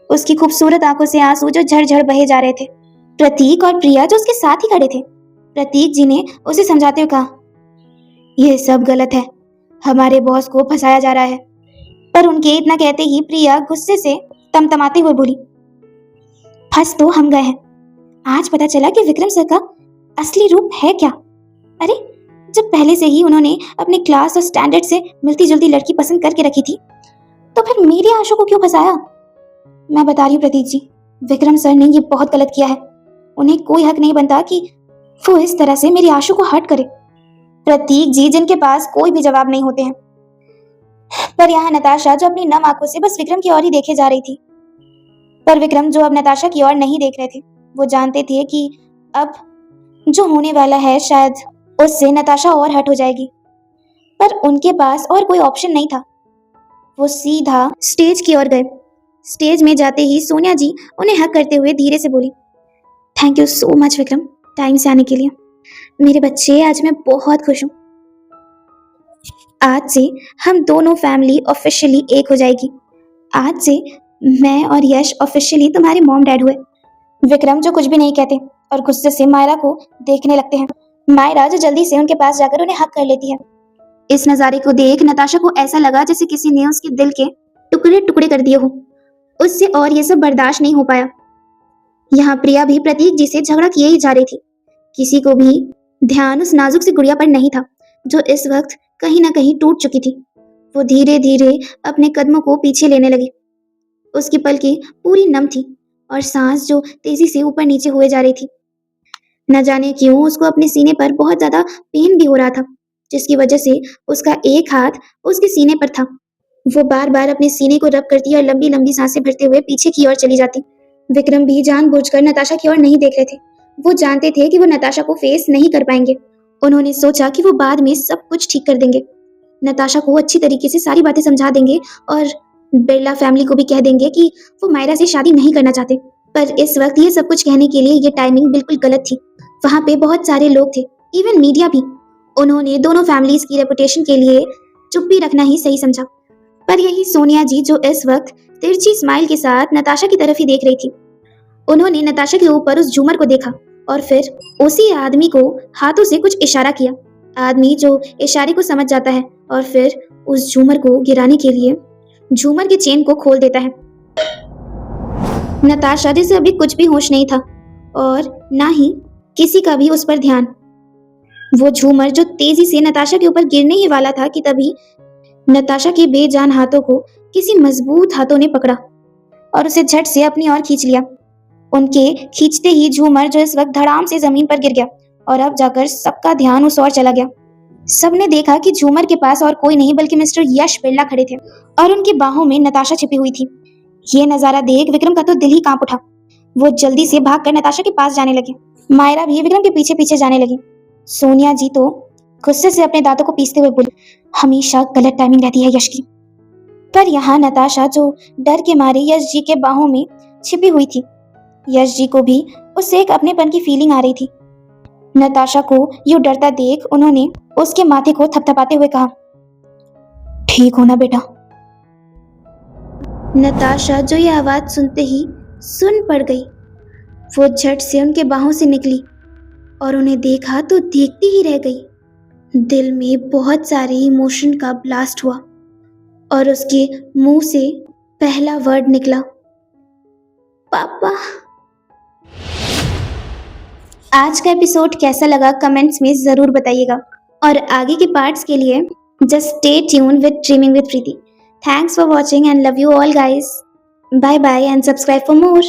उसकी खूबसूरत आंखों से आंसू जो झरझर बहे जा रहे थे। प्रतीक और प्रिया जो उसके साथ ही खड़े थे, प्रतीक जी ने उसे समझाते हुए कहा, यह सब गलत है, हमारे बॉस को फंसाया जा रहा है। पर उनके इतना कहते ही प्रिया गुस्से से तमतमाते हुए बोली, फंस तो हम गए हैं। आज पता चला कि विक्रम सर का असली रूप है क्या। अरे, जब पहले से ही उन्होंने अपने क्लास और स्टैंडर्ड से मिलती जुलती लड़की पसंद करके रखी थी, तो फिर मेरी आशा को क्यों फंसाया? मैं बता रही हूँ प्रतीक जी, विक्रम सर ने ये बहुत गलत किया है। उन्हें कोई हक नहीं बनता कि वो इस तरह से मेरी आशा को हर्ट करे। प्रतीक जी, जिनके पास कोई भी जवाब नहीं होते हैं। पर यहाँ नताशा जो अपनी नम आंखों से बस विक्रम की ओर ही देखे जा रही थी। पर विक्रम जो अब नताशा की ओर नहीं देख रहे थे, वो जानते थे कि अब जो होने वाला है शायद उससे नताशा और हट हो जाएगी। पर उनके पास और कोई ऑप्शन नहीं था। वो सीधा स्टेज की ओर गए। स्टेज में जाते ही सोनिया जी उन्हें हक करते हुए धीरे से बोली, thank you so much Vikram, time से आने के लिए। मेरे बच्चे, आज मैं बहुत खुश हूँ। आज से हम दोनों फैमिली ऑफिशियली एक हो जाएगी। आज से मैं और यश ऑफिशियली तुम्हारे मॉम डैड हुए। विक्रम जो कुछ भी नहीं कहते और गुस्से से मायरा को देखने लगते हैं। मायरा जो जल्दी से उनके पास जाकर उन्हें हक कर लेती है। इस नज़ारे को देख नताशा को ऐसा लगा जैसे किसी ने उसके दिल के टुकड़े टुकड़े कर दिए हो। उससे और ये सब बर्दाश्त नहीं हो पाया। यहाँ प्रिया भी प्रतीक जी से झगड़ा किए ही जा रही थी। किसी को भी ध्यान उस नाजुक सी गुड़िया पर नहीं था, जो इस वक्त कहीं ना कहीं टूट चुकी थी। वो धीरे धीरे अपने कदमों को पीछे लेने लगी। उसकी पलकें पूरी नम थी और सांस जो तेजी से ऊपर नीचे हुए जा रही थी। न जाने क्यों उसको अपने सीने पर बहुत ज्यादा पेन भी हो रहा था, जिसकी वजह से उसका एक हाथ उसके सीने पर था। वो बार बार अपने सीने को रब करती और लंबी लंबी सांसें भरते हुए पीछे की ओर चली जाती। विक्रम भी जानबूझकर नताशा की ओर नहीं देख रहे थे। वो जानते थे कि वो नताशा को फेस नहीं कर पाएंगे। उन्होंने सोचा कि वो बाद में सब कुछ ठीक कर देंगे, नताशा को अच्छी तरीके से सारी बातें समझा देंगे और बिरला फैमिली को भी कह देंगे कि वो मायरा से शादी नहीं करना चाहते। पर इस वक्त ये सब कुछ कहने के लिए ये टाइमिंग बिल्कुल गलत थी। वहां पे बहुत सारे लोग थे, इवन मीडिया भी। उन्होंने दोनों फैमिलीज की रेपुटेशन के लिए चुप्पी रखना ही सही समझा। पर यही सोनिया जी जो इस वक्त तिरछी स्माइल के साथ नताशा की तरफ ही देख रही थी, उन्होंने नताशा के ऊपर उस झूमर को देखा और फिर उसी आदमी को हाथों से कुछ इशारा किया। आदमी जो इशारे को समझ जाता है और फिर उस झूमर को गिराने के लिए झूमर के चेन को खोल देता है। नताशा, जिसे अभी कुछ भी होश नहीं था, और ना ही किसी का भी उस पर ध्यान। वो झूमर जो तेजी से नताशा के ऊपर गिरने ही वाला था कि तभी नताशा के बेजान हाथों को किसी मजबूत हाथों ने पकड़ा और उसे झट से अपनी ओर खींच लिया। उनके खींचते ही झूमर जो इस वक्त धड़ाम से जमीन पर गिर गया और अब जाकर सबका ध्यान उस ओर चला गया। सबने देखा कि झूमर के पास और कोई नहीं बल्कि मिस्टर यश बिरला खड़े थे और उनकी बाहों में नताशा छिपी हुई थी। ये नजारा देख विक्रम का तो दिल ही कांप उठा। वो जल्दी से भागकर नताशा के पास जाने लगे। मायरा भी विक्रम के पीछे पीछे जाने लगी। सोनिया जी तो गुस्से से अपने दांतों को पीसते हुए बोली, हमेशा गलत टाइमिंग रहती है यश की। पर यहाँ नताशा जो डर के मारे यश जी के बाहों में छिपी हुई थी, यश जी को भी उससे एक अपनेपन की फीलिंग आ रही थी। नताशा को यूं डरता देख उन्होंने उसके माथे को थपथपाते हुए कहा, ठीक हो ना बेटा। नताशा जो ये आवाज सुनते ही सुन पड़ गई। वो झट से उनके बाहों से निकली और उन्हें देखा तो देखती ही रह गई। दिल में बहुत सारे इमोशन का ब्लास्ट हुआ और उसके मुंह से पहला वर्ड निकला, पापा। आज का एपिसोड कैसा लगा कमेंट्स में जरूर बताइएगा और आगे के पार्ट्स के लिए just stay tune with dreaming with Preeti. Thanks for watching and love you all guys. Bye bye and subscribe for more.